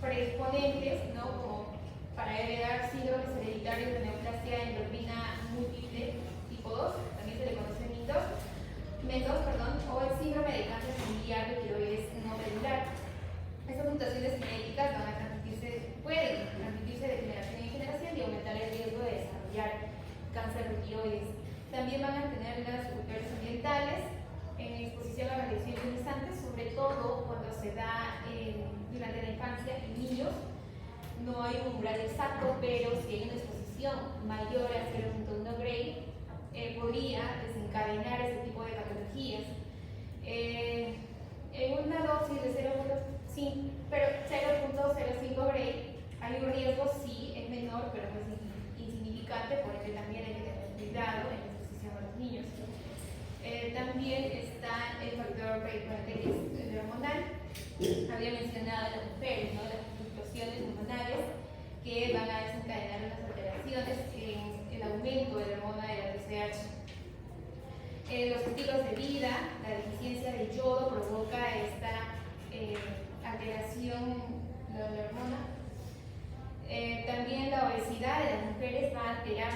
D: predisponentes, ¿no? Como para heredar síndromes hereditarios de neoplasia endocrina múltiple tipo 2, también se le conoce MEN2, o el síndrome de cáncer familiar de tiroides no medular. Estas mutaciones genéticas pueden transmitirse de generación en generación y aumentar el riesgo de desarrollar cáncer de tiroides. También van a tener las factores ambientales en exposición a radiación ionizante, sobre todo cuando se da durante la infancia en niños. No hay un umbral exacto, pero si hay una exposición mayor a 0.1 Gray, podría desencadenar este tipo de patologías. En una dosis de 0.05 Gray hay un riesgo, sí, es menor, pero no es insignificante, por ende también hay que tener cuidado en la exposición a los niños. También está el factor predisponente que es el hormonal. Había mencionado a las mujeres, ¿no? La fluctuaciones hormonales que van a desencadenar unas alteraciones en el aumento de la hormona de la TSH. Los estilos de vida, la deficiencia de yodo provoca esta alteración de la hormona. También la obesidad de las mujeres va a alterar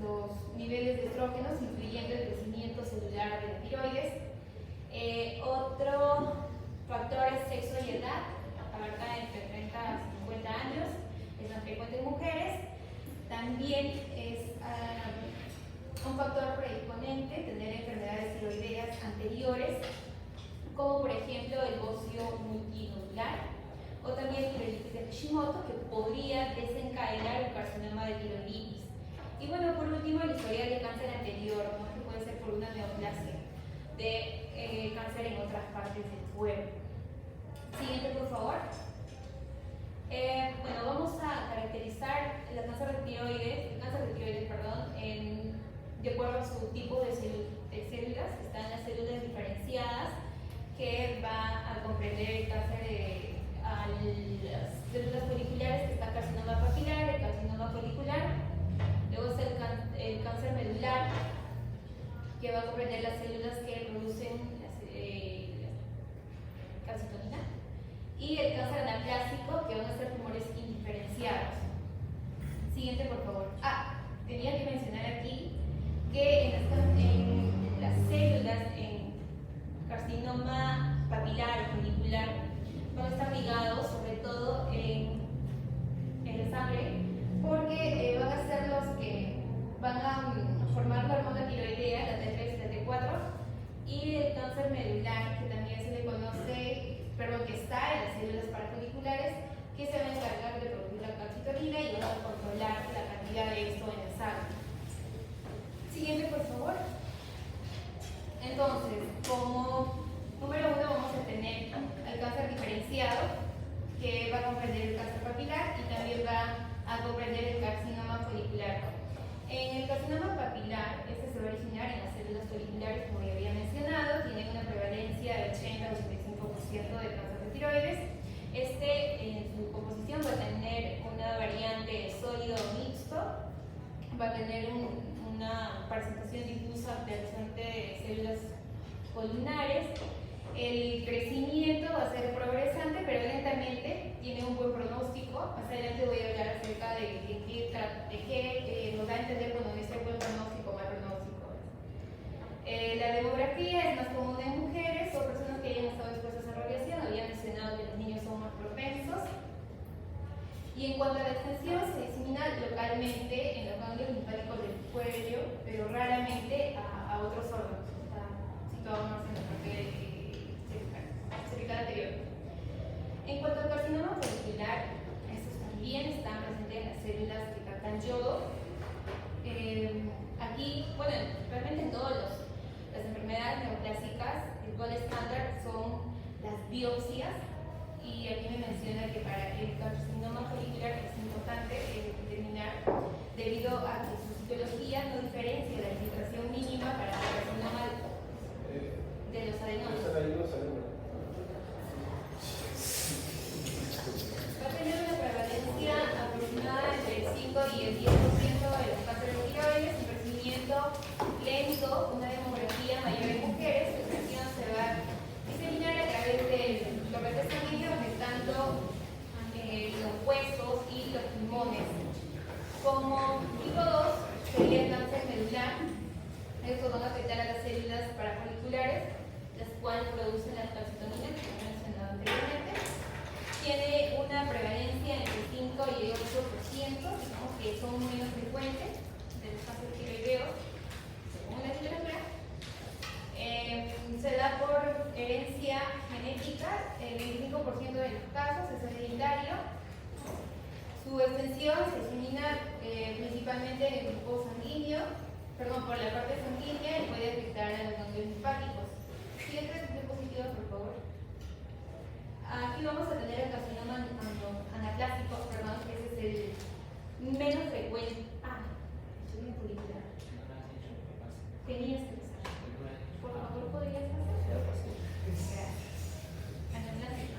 D: los niveles de estrógenos, influyendo el crecimiento celular de la tiroides. Otro factor es sexo y edad, abarca entre 30 a 50 años, es más frecuente en mujeres. También es un factor predisponente tener enfermedades tiroideas anteriores, como por ejemplo el bocio multinodular o también tiroiditis de Hashimoto, que podría desencadenar un carcinoma de tiroiditis. Y bueno, por último, el historial de cáncer anterior, ¿no? Que puede ser por una neoplasia de cáncer en otras partes del cuerpo. Siguiente, por favor. Bueno, vamos a caracterizar el cáncer de tiroides, de acuerdo a su tipo de células. Están las células diferenciadas, que va a comprender el cáncer a las células foliculares, que está el carcinoma papilar, el carcinoma folicular. Luego está el cáncer medular, que va a comprender las células que producen calcitonina. Y el cáncer anaplásico, que van a ser tumores indiferenciados. Siguiente, por favor. Tenía que mencionar aquí que en las células en carcinoma papilar o folicular van a estar ligados sobre todo en la sangre, porque van a ser los que van a formar la hormona tiroidea, la T3 y la T4, y el cáncer medular, que también se le conoce, que está en las células parafoliculares, que se va a encargar de producir la calcitonina y va a controlar la cantidad de esto en la sangre. Siguiente, por favor. Entonces, como número 1 vamos a tener el cáncer diferenciado, que va a comprender el cáncer papilar y también va a comprender el carcinoma folicular. En el carcinoma papilar, este se va a originar en las células foliculares, como ya había mencionado, tiene una prevalencia de 80 a 85% de cáncer de tiroides. En su composición va a tener una variante sólido mixto, va a tener una presentación difusa presente de células columnares. El crecimiento va a ser progresante, pero lentamente, tiene un buen pronóstico. Más adelante voy a hablar acerca de qué nos da a entender cuando dice buen pronóstico o mal pronóstico. La demografía es más común en mujeres o personas que hayan estado expuestas a radiación. Había mencionado que los niños son más propensos. Y en cuanto a la extensión, se disemina localmente en los ganglios linfáticos del cuello, pero raramente a otros órganos. Está situado más en la parte cervical anterior. En cuanto al carcinoma folicular, estos también están presentes en las células que captan yodo. Aquí, bueno, realmente en todas las enfermedades neoplásicas, el gold estándar son las biopsias. Y aquí me menciona que para el carcinoma folicular es importante determinar, debido a que su citología no diferencia la infiltración mínima para el carcinoma de los adenomas. Va a tener una prevalencia aproximada entre el 5 y el 10% de los cánceres de tiroides, un crecimiento lento, una demografía mayor en mujeres. La expresión se va a diseminar a través de torrente sanguíneo, afectando los huesos y los pulmones. Como tipo 2 sería el cáncer medular. Estos van a afectar a las células parafoliculares, las cuales producen la calcitonina, que he mencionado anteriormente. Tiene una prevalencia entre 5 y 8%, digamos que son menos frecuentes de los cánceres tiroideos, según la literatura. Se da por herencia genética, el 25% de los casos es hereditario. Su extensión se disemina principalmente en el grupo sanguíneo, por la parte sanguínea, y puede afectar a los ganglios linfáticos. Siguiente diapositiva, por favor. Aquí vamos a tener el carcinoma anaplásico, que ese es el menos frecuente. Estoy en folicular. Tenías que pasar. Por favor, ¿podrías pasar? Gracias. Anaplásico.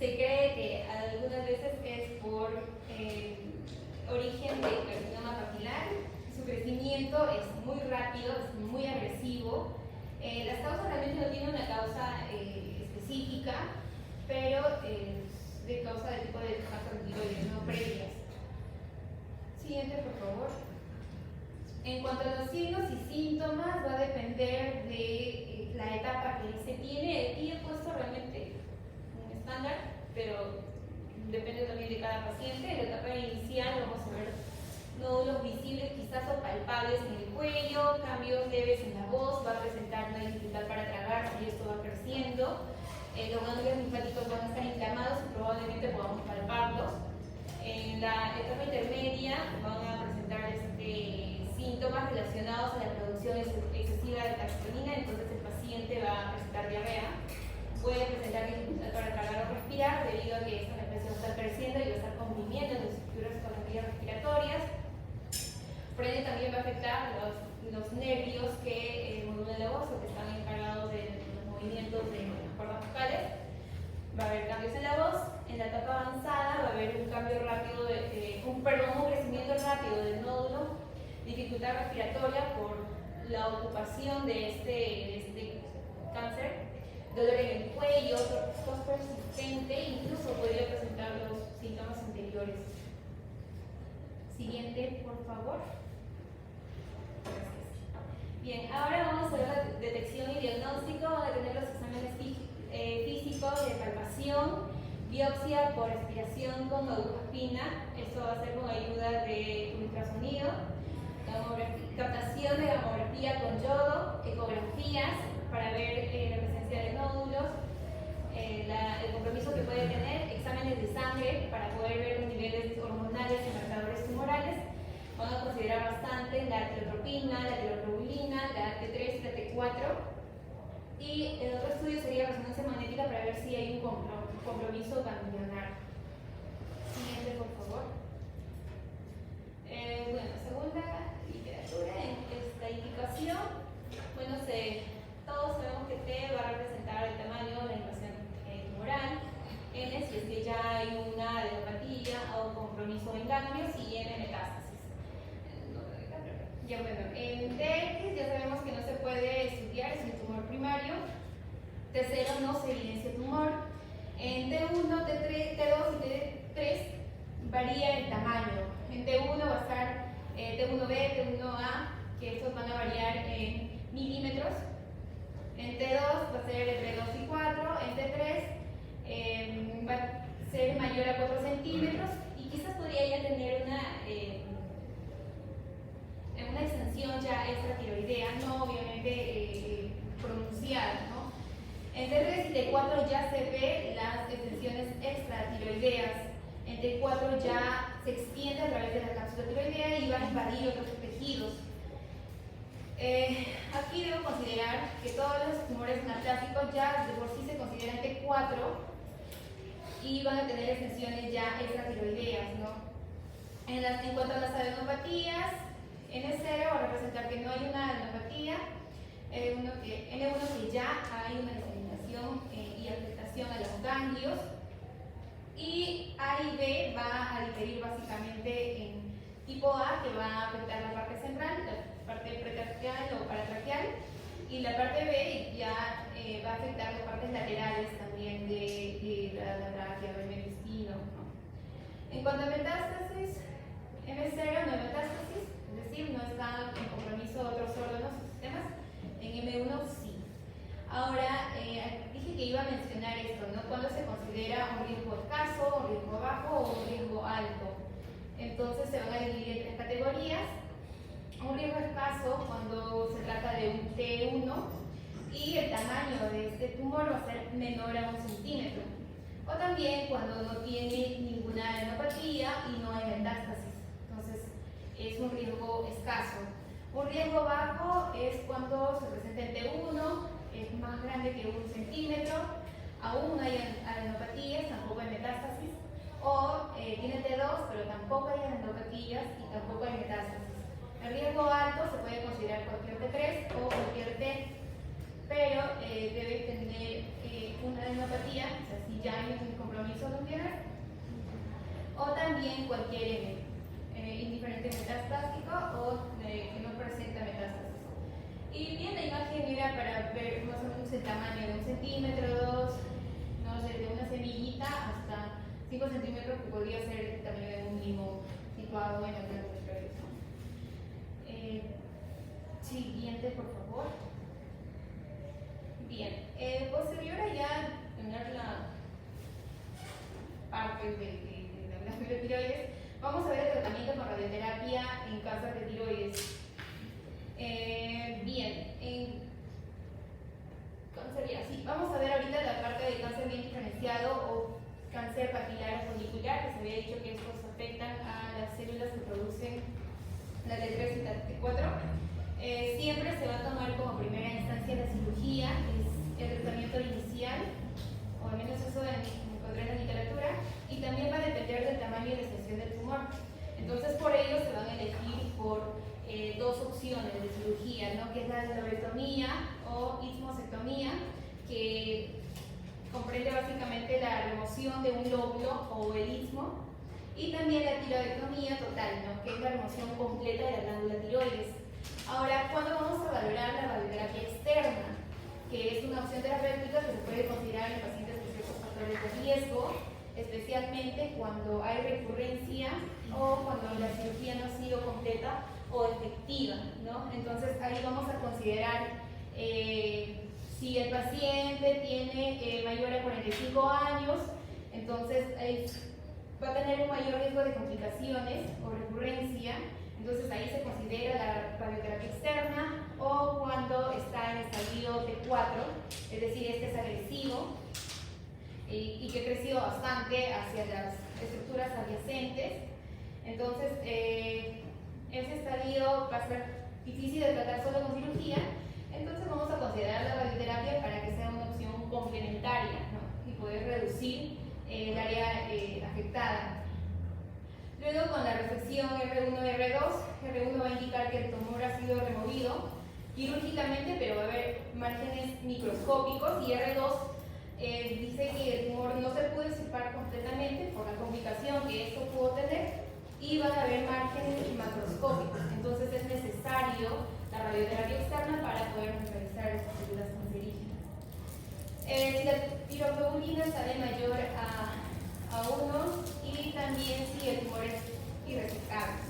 D: Se cree que algunas veces es por origen de carcinoma papilar. Su crecimiento es muy rápido, es muy agresivo. Las causas realmente no tienen una causa específica, pero de causa de tipo de cáncer de tiroides, no previas. Siguiente, por favor. En cuanto a los signos y síntomas, va a depender de la etapa que se tiene. Aquí he puesto realmente un estándar, pero depende también de cada paciente. En la etapa inicial vamos a ver nódulos visibles, quizás o palpables en el cuello, cambios leves en la voz, va a presentar una dificultad para tragar si esto va creciendo. Los ganglios linfáticos van a estar inflamados y probablemente podamos palparlos. En la etapa intermedia van a presentar síntomas relacionados a la producción excesiva de taxonina, entonces el paciente va a presentar diarrea, puede presentar dificultad para tragar o respirar debido a que esta depresión está creciendo y va a estar comprimiendo las estructuras con las vías respiratorias. Por ende también va a afectar los nervios que modulan la voz o que están encargados de los movimientos de las cuerdas vocales. Va a haber cambios en la voz. En la etapa avanzada va a haber un cambio rápido, un crecimiento rápido del nódulo, dificultad respiratoria por la ocupación de este cáncer, dolor en el cuello, tos persistente, incluso podría presentar los síntomas anteriores. Siguiente, por favor. Gracias. Bien, ahora vamos a ver la detección y diagnóstico. Van a tener los exámenes físicos de palpación, biopsia por respiración con aguja fina. Esto va a ser con ayuda de ultrasonido, captación de gamografía con yodo, ecografías para ver la presencia de nódulos, el compromiso que puede tener, exámenes de sangre para poder ver los niveles hormonales y marcadores tumorales. Van a considerar bastante la tirotropina, la tiroglobulina, la T3 y la T4. Y el otro estudio sería resonancia magnética para ver si hay un compromiso ganglionar. Siguiente, por favor. Bueno, según la literatura en esta indicación, bueno, todos sabemos que T va a representar el tamaño de la invasión tumoral, N si es que ya hay una adenopatía o compromiso en ganglios y M metástasis. Ya bueno, en TX ya sabemos que no se puede estudiar, es un tumor primario. T0 no se evidencia tumor. En T1, T3, T2 y T3 varía el tamaño. En T1 va a estar T1B, T1A, que estos van a variar en milímetros. En T2 va a ser entre 2 y 4. En T3 va a ser mayor a 4 centímetros y quizás podría ya tener una extensión ya extratiroidea, no obviamente pronunciada, ¿no? En T3 y T4 ya se ve las extensiones extratiroideas. En T4 ya se extiende a través de la cápsula tiroidea y va a invadir otros tejidos. Aquí debo considerar que todos los tumores metastásicos ya de por sí se consideran T4 y van a tener extensiones ya extratiroideas, ¿no? En cuanto a las adenopatías, N0 va a representar que no hay una adenopatía, N1 que ya hay una diseminación y afectación a los ganglios, y A y B va a diferir básicamente en tipo A, que va a afectar la parte central, la parte pretraqueal o paratraqueal, y la parte B ya va a afectar las partes laterales también de la tráquea, del mediastino, ¿no? En cuanto a metástasis, M0 no hay metástasis, es decir, no está en compromiso otros órganos o sistemas. En M1 sí. Ahora, dije que iba a mencionar esto, ¿no? Cuando se considera un riesgo escaso, un riesgo bajo o un riesgo alto. Entonces se van a dividir en tres categorías. Un riesgo escaso cuando se trata de un T1 y el tamaño de este tumor va a ser menor a 1 centímetro. O también cuando no tiene ninguna adenopatía y no hay metástasis. Entonces es un riesgo escaso. Un riesgo bajo es cuando se presenta el T1, es más grande que 1 centímetro, aún no hay adenopatías, tampoco hay metástasis, o tiene T2, pero tampoco hay adenopatías y tampoco hay metástasis. El riesgo alto se puede considerar cualquier T3 o cualquier T, pero debe tener una adenopatía, o sea, si ya hay un compromiso en cualquier indiferente metastásico o que no presenta metástasis. Y bien, la imagen era para ver más o menos el tamaño de 1 centímetro, 2, no sé, de una semillita hasta 5 centímetros, que podría ser el tamaño de un limo situado en la planta de tiroides. Siguiente, por favor. Bien, posterior a ya tener la parte de la glándula de tiroides, vamos a ver el tratamiento con radioterapia en cáncer de tiroides. Bien, en cáncer, sí, vamos a ver ahorita la parte de cáncer bien diferenciado o cáncer papilar o folicular, que se había dicho que estos afectan a las células que producen la T3 y la T4. Siempre se va a tomar como primera instancia la cirugía, es el tratamiento inicial, o al menos eso encontré en la literatura, y también va a depender del tamaño y la extensión del tumor. Entonces, por ello se van a elegir por dos opciones de cirugía, ¿no? Que es la lobotomía o istmosectomía, que comprende básicamente la remoción de un lóbulo o el istmo, y también la tiroidectomía total, ¿no? Que es la remoción completa de la glándula tiroides. Ahora, ¿cuándo vamos a valorar la radioterapia externa? Que es una opción terapéutica que se puede considerar en pacientes con ciertos factores de riesgo, especialmente cuando hay recurrencia o cuando la cirugía no ha sido completa o efectiva, ¿no? Entonces ahí vamos a considerar si el paciente tiene mayor a 45 años, entonces va a tener un mayor riesgo de complicaciones o recurrencia. Entonces ahí se considera la radioterapia externa, o cuando está en estadio T4, es decir, este es agresivo y que ha crecido bastante hacia las estructuras adyacentes. Entonces ese estadio va a ser difícil de tratar solo con cirugía, entonces vamos a considerar la radioterapia para que sea una opción complementaria, ¿no? Y poder reducir el área afectada. Luego, con la resección R1-R2, R1 va a indicar que el tumor ha sido removido quirúrgicamente, pero va a haber márgenes microscópicos, y R2 dice que el tumor no se pudo extirpar completamente por la complicación que esto pudo tener, y van a haber márgenes macroscópicos. Entonces es necesario la radioterapia externa para poder neutralizar estas células cancerígenas. Si la tiroglobulina sale mayor a 1, y también si el tumor es irresecable.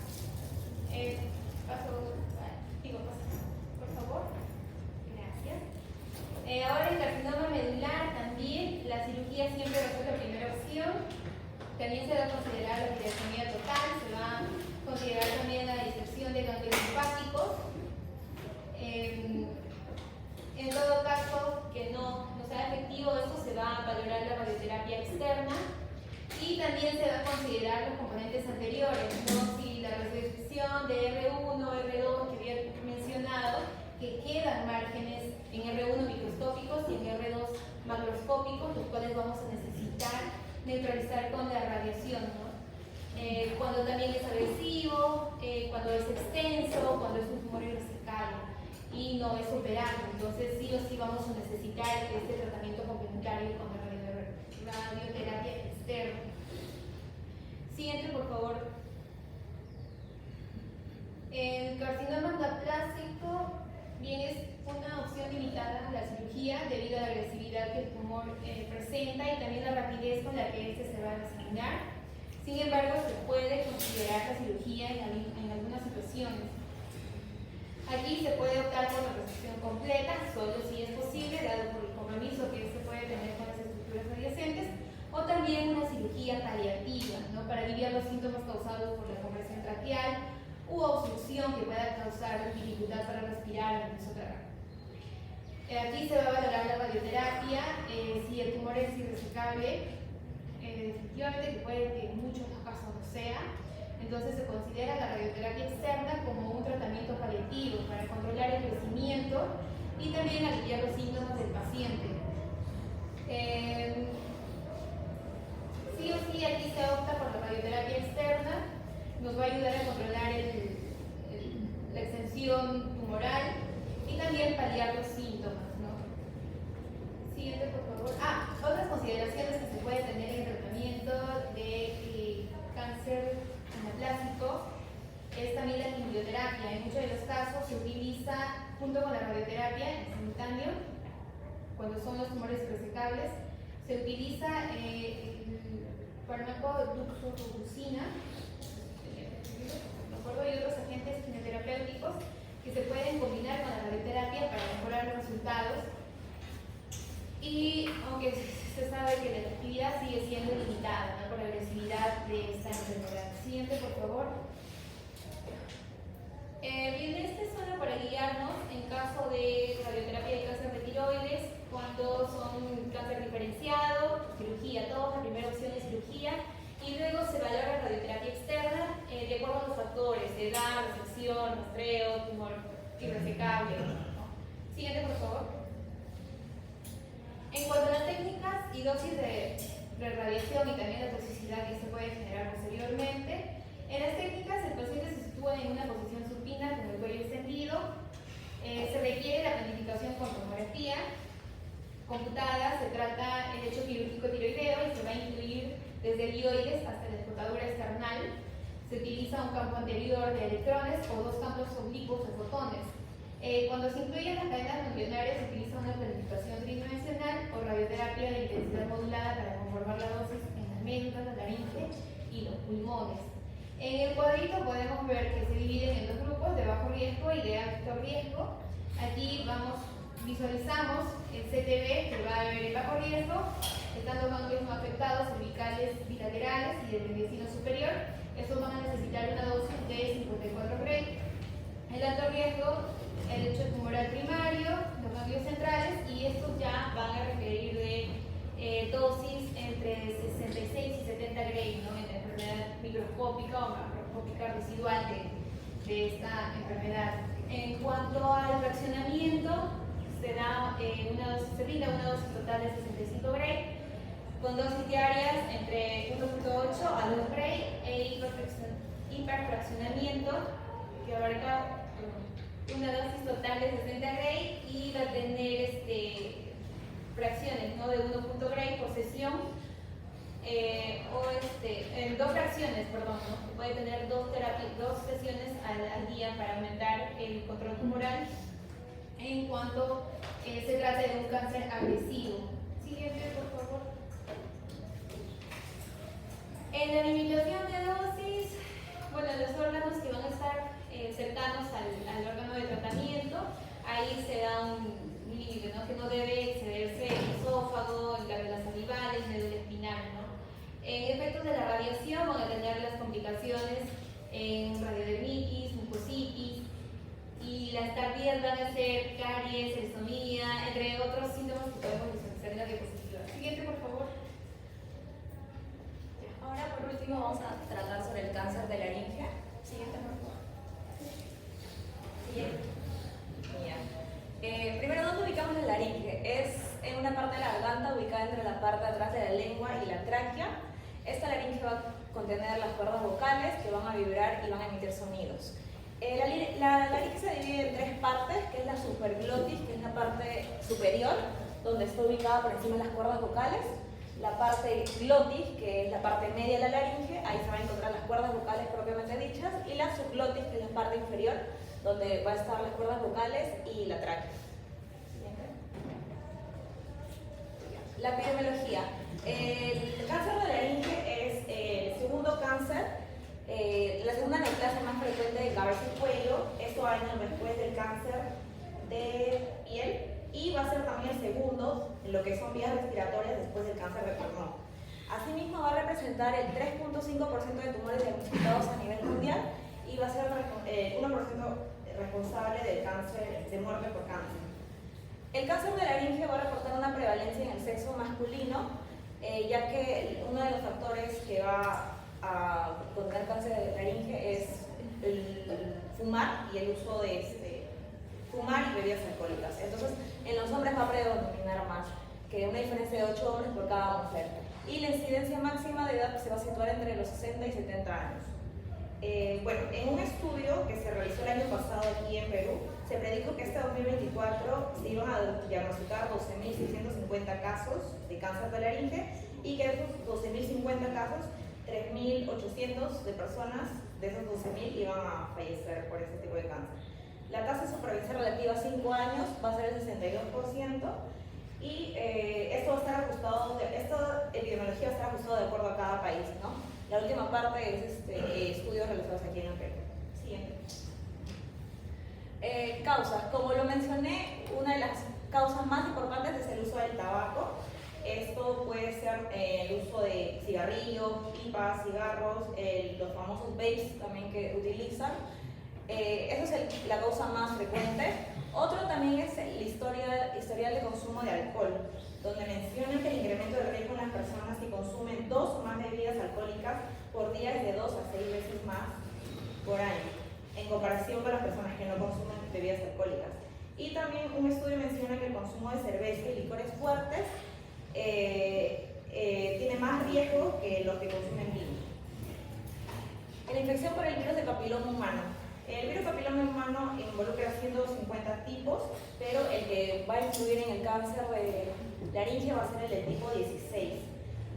D: Por favor. Gracias. Ahora el carcinoma medular también, la cirugía siempre va a ser la primera opción. También se va a considerar la tiroidectomía total, se va a considerar también la disección de ganglios linfáticos. En todo caso, que no sea efectivo esto, se va a valorar la radioterapia externa. Y también se va a considerar los componentes anteriores, ¿no? Si la resección de R1, R2 que había mencionado, que quedan márgenes en R1 microscópicos y en R2 macroscópicos, los cuales vamos a necesitar neutralizar con la radiación, ¿no? Cuando también es agresivo, cuando es extenso, cuando es un tumor irresecable y no es operable. Entonces sí o sí vamos a necesitar este tratamiento complementario con la radioterapia externa. Siguiente, por favor. El carcinoma anaplásico bien es una opción limitada a la cirugía debido a la agresividad que el tumor presenta y también la rapidez con la que este se va a designar. Sin embargo, se puede considerar la cirugía en algunas situaciones. Aquí se puede optar por la resección completa, solo si es posible, dado por el compromiso que este puede tener con las estructuras adyacentes, o también una cirugía paliativa, ¿no? Para aliviar los síntomas causados por la compresión traqueal u obstrucción que pueda causar dificultad para respirar en el mesotraqueo. Aquí se va a valorar la radioterapia, si el tumor es irresecable, efectivamente que puede que en muchos casos no sea, entonces se considera la radioterapia externa como un tratamiento paliativo para controlar el crecimiento y también aliviar los síntomas del paciente. Sí o sí aquí se opta por la radioterapia externa, nos va a ayudar a controlar la extensión tumoral y también paliar los síntomas, ¿no? Siguiente, por favor. Otras consideraciones que se puede tener en el tratamiento de cáncer es también la quimioterapia. En muchos de los casos se utiliza junto con la radioterapia en simultáneo, cuando son los tumores resecables, se utiliza el fármaco doxorubicina, me acuerdo, y otros agentes quimioterapéuticos que se pueden combinar con la radioterapia para mejorar los resultados. Y aunque se sabe que la efectividad sigue siendo limitada, ¿no?, por la agresividad de esta enfermedad. Siguiente, por favor. Bien, este es solo para guiarnos en caso de radioterapia de cáncer de tiroides, cuando son cáncer diferenciado, cirugía, todos, la primera opción es cirugía, y luego se valora radioterapia externa de acuerdo a los factores, edad, resección, rastreo, tumor irresecable, ¿no? Siguiente, por favor. En cuanto a las técnicas y dosis de radiación y también la toxicidad que se puede generar posteriormente, en las técnicas el paciente se sitúa en una posición supina con el cuello extendido, se requiere la planificación con tomografía computada, se trata el hecho quirúrgico tiroideo y se va a incluir desde el hioides hasta la escrotadura external. Se utiliza un campo anterior de electrones o dos campos oblicuos o fotones. Cuando se incluyen las cadenas ganglionarias se utiliza una planificación tridimensional o radioterapia de intensidad modulada para conformar la dosis en las médulas, la laringe y los pulmones. En el cuadrito podemos ver que se dividen en dos grupos de bajo riesgo y de alto riesgo. Aquí visualizamos el CTB que va a haber en bajo riesgo, estando ganglios no afectados, cervicales bilaterales y del mediastino superior. Estos van a necesitar una dosis de 54 Gray. El alto riesgo, el hecho tumoral primario, los ganglios centrales, y estos ya van a requerir de dosis entre 66 y 70 Gray, ¿no?, en la enfermedad microscópica o macroscópica residual de esta enfermedad. En cuanto al fraccionamiento, se brinda una dosis total de 65 Gray, con dosis diarias entre 1.8 a 2 Gray, e hiperfraccionamiento, que abarca una dosis total de 60 Gray y va a tener fracciones, ¿no?, de 1. Gray por sesión, en dos fracciones, perdón, ¿no?, que puede tener dos sesiones al día para aumentar el control tumoral en cuanto se trata de un cáncer agresivo. Siguiente, por favor. En la limitación de dosis, bueno, los órganos que van a estar cercanos al órgano de tratamiento, ahí se da un límite, ¿no?, que no debe excederse el esófago, el glándula salival, el médula espinal, ¿no? Efectos de la radiación van a tener las complicaciones en radiodermitis, mucositis, y las tardías van a ser caries, eristomía, entre otros síntomas que podemos visualizar en la diapositiva. Siguiente, por favor.
E: Ahora, por último, vamos a tratar sobre el cáncer de laringe. Siguiente, por favor. Siguiente. Bien. Primero, ¿dónde ubicamos la laringe? Es en una parte de la garganta ubicada entre la parte de atrás de la lengua y la tráquea. Esta laringe va a contener las cuerdas vocales que van a vibrar y van a emitir sonidos. La laringe se divide en tres partes, que es la superglotis, que es la parte superior, donde está ubicada por encima de las cuerdas vocales. La parte glotis, que es la parte media de la laringe, ahí se van a encontrar las cuerdas vocales propiamente dichas, y la subglotis, que es la parte inferior, donde va a estar las cuerdas vocales y la tráquea. La epidemiología. El cáncer de laringe es el segundo cáncer, la segunda neoplasia más frecuente de cabeza y cuello, esto años después del cáncer de piel, y va a ser también el segundo en lo que son vías respiratorias después del cáncer de pulmón. Asimismo, va a representar el 3.5% de tumores diagnosticados a nivel mundial y va a ser el 1% responsable del cáncer, de muerte por cáncer. El cáncer de laringe va a reportar una prevalencia en el sexo masculino, ya que uno de los factores que va a contener cáncer de laringe es el fumar y el uso de fumar y bebidas alcohólicas. Entonces, en los hombres va a predominar más, que una diferencia de 8 hombres por cada mujer. Y la incidencia máxima de edad se va a situar entre los 60 y 70 años. Bueno, en un estudio que se realizó el año pasado aquí en Perú, se predijo que este 2024 se iban a diagnosticar 12.650 casos de cáncer de laringe y que de esos 12.050 casos, 3.800 de personas, de esos 12.000 iban a fallecer por ese tipo de cáncer. La tasa de supervivencia relativa a 5 años va a ser el 62%, y esto va a estar ajustado, esta epidemiología va a estar ajustada de acuerdo a cada país, ¿no? La última parte es estudios realizados aquí en el Perú. Siguiente. Causas. Como lo mencioné, una de las causas más importantes es el uso del tabaco. Esto puede ser el uso de cigarrillos, pipas, cigarros, los famosos vapes también que utilizan. Esa es la causa más frecuente. Otro también es el historial de consumo de alcohol, donde mencionan que el incremento de riesgo en las personas que consumen 2 o más bebidas alcohólicas por día es de 2 a 6 veces más por año, en comparación con las personas que no consumen bebidas alcohólicas. Y también un estudio menciona que el consumo de cerveza y licores fuertes tiene más riesgo que los que consumen vino. La infección por el virus de papiloma humano. El virus papiloma humano involucra 150 tipos, pero el que va a influir en el cáncer de laringe va a ser el de tipo 16,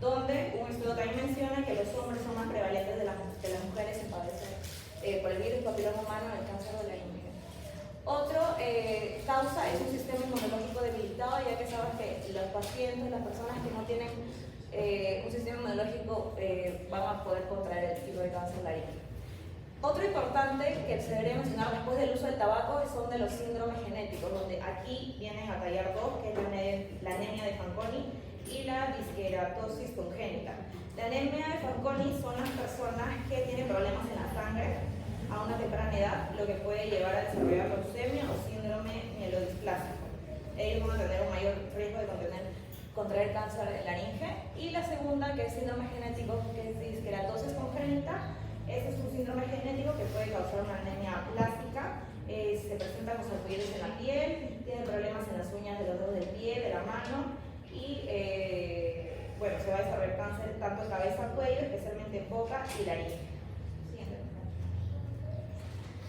E: donde un estudio también menciona que los hombres son más prevalentes de las mujeres en padecer por el virus papiloma humano en el cáncer de laringe. Otro causa es un sistema inmunológico debilitado, ya que sabes que los pacientes, las personas que no tienen un sistema inmunológico van a poder contraer el tipo de cáncer laringe. Otro importante que se debería mencionar después del uso del tabaco son de los síndromes genéticos, donde aquí vienen a tallar dos, que es la anemia de Fanconi y la disqueratosis congénita. La anemia de Fanconi son las personas que tienen problemas en la sangre a una temprana edad, lo que puede llevar a desarrollar leucemia o síndrome mielodisplásico. Ellos van a tener un mayor riesgo de contraer cáncer de laringe. Y la segunda, que es síndrome genético, que es disqueratosis congénita. Ese es un síndrome genético que puede causar una anemia plástica, se presenta con sarpullidos en la piel, tiene problemas en las uñas de los dedos del pie, de la mano, y bueno, se va a desarrollar cáncer tanto en cabeza, cuello, especialmente en boca y laringe. Siguiente.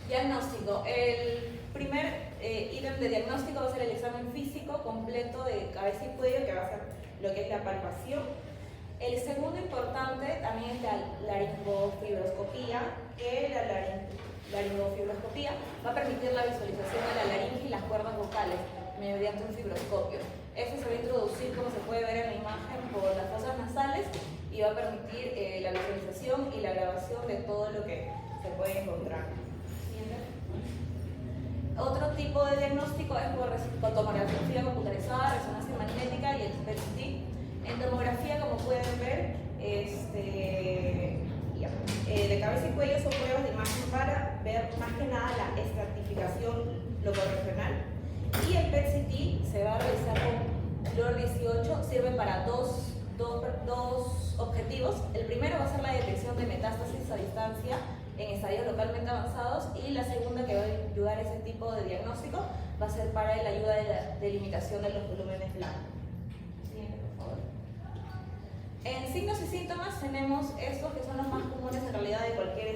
E: Diagnóstico. El primer ítem de diagnóstico va a ser el examen físico completo de cabeza y cuello, que va a ser lo que es la palpación. El segundo importante también es la laringofibroscopía, que la laringofibroscopía va a permitir la visualización de la laringe y las cuerdas vocales mediante un fibroscopio. Esto se va a introducir, como se puede ver en la imagen, por las fosas nasales y va a permitir la visualización y la grabación de todo lo que se puede encontrar. Otro tipo de diagnóstico es por tomografía computarizada, resonancia magnética y el PET-CT. En tomografía, como pueden ver, de cabeza y cuello son pruebas de imagen para ver más que nada la estratificación locorregional. Y el PET-CT se va a realizar con fluor-18, sirve para dos objetivos. El primero va a ser la detección de metástasis a distancia en estadios localmente avanzados, y la segunda, que va a ayudar a ese tipo de diagnóstico, va a ser para la ayuda de la delimitación de los volúmenes blancos. Siguiente, por favor. En signos y síntomas tenemos estos que son los más comunes en realidad de cualquier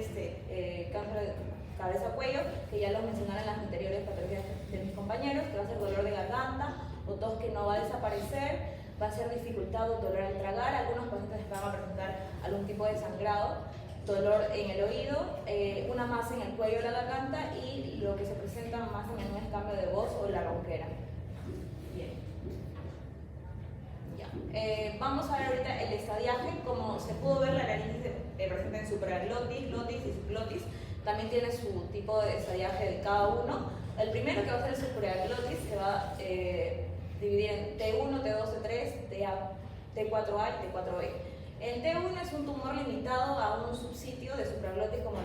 E: cáncer de cabeza-cuello, que ya los mencionaron en las anteriores patologías de mis compañeros, que va a ser dolor de garganta o tos que no va a desaparecer, va a ser dificultad o dolor al tragar, algunos pacientes van a presentar algún tipo de sangrado, dolor en el oído, una masa en el cuello de la garganta, y lo que se presenta más a menudo es cambio de voz o la ronquera. Bien. Vamos a ver ahorita el estadiaje. Como se pudo ver, la laringe se presenta en supraglotis, glotis y subglotis. También tiene su tipo de estadiaje de cada uno. El primero, que va a ser el supraglotis, se va a dividir en T1, T2, T3, T4A y T4B. El T1 es un tumor limitado a un subsitio de supraglotis, como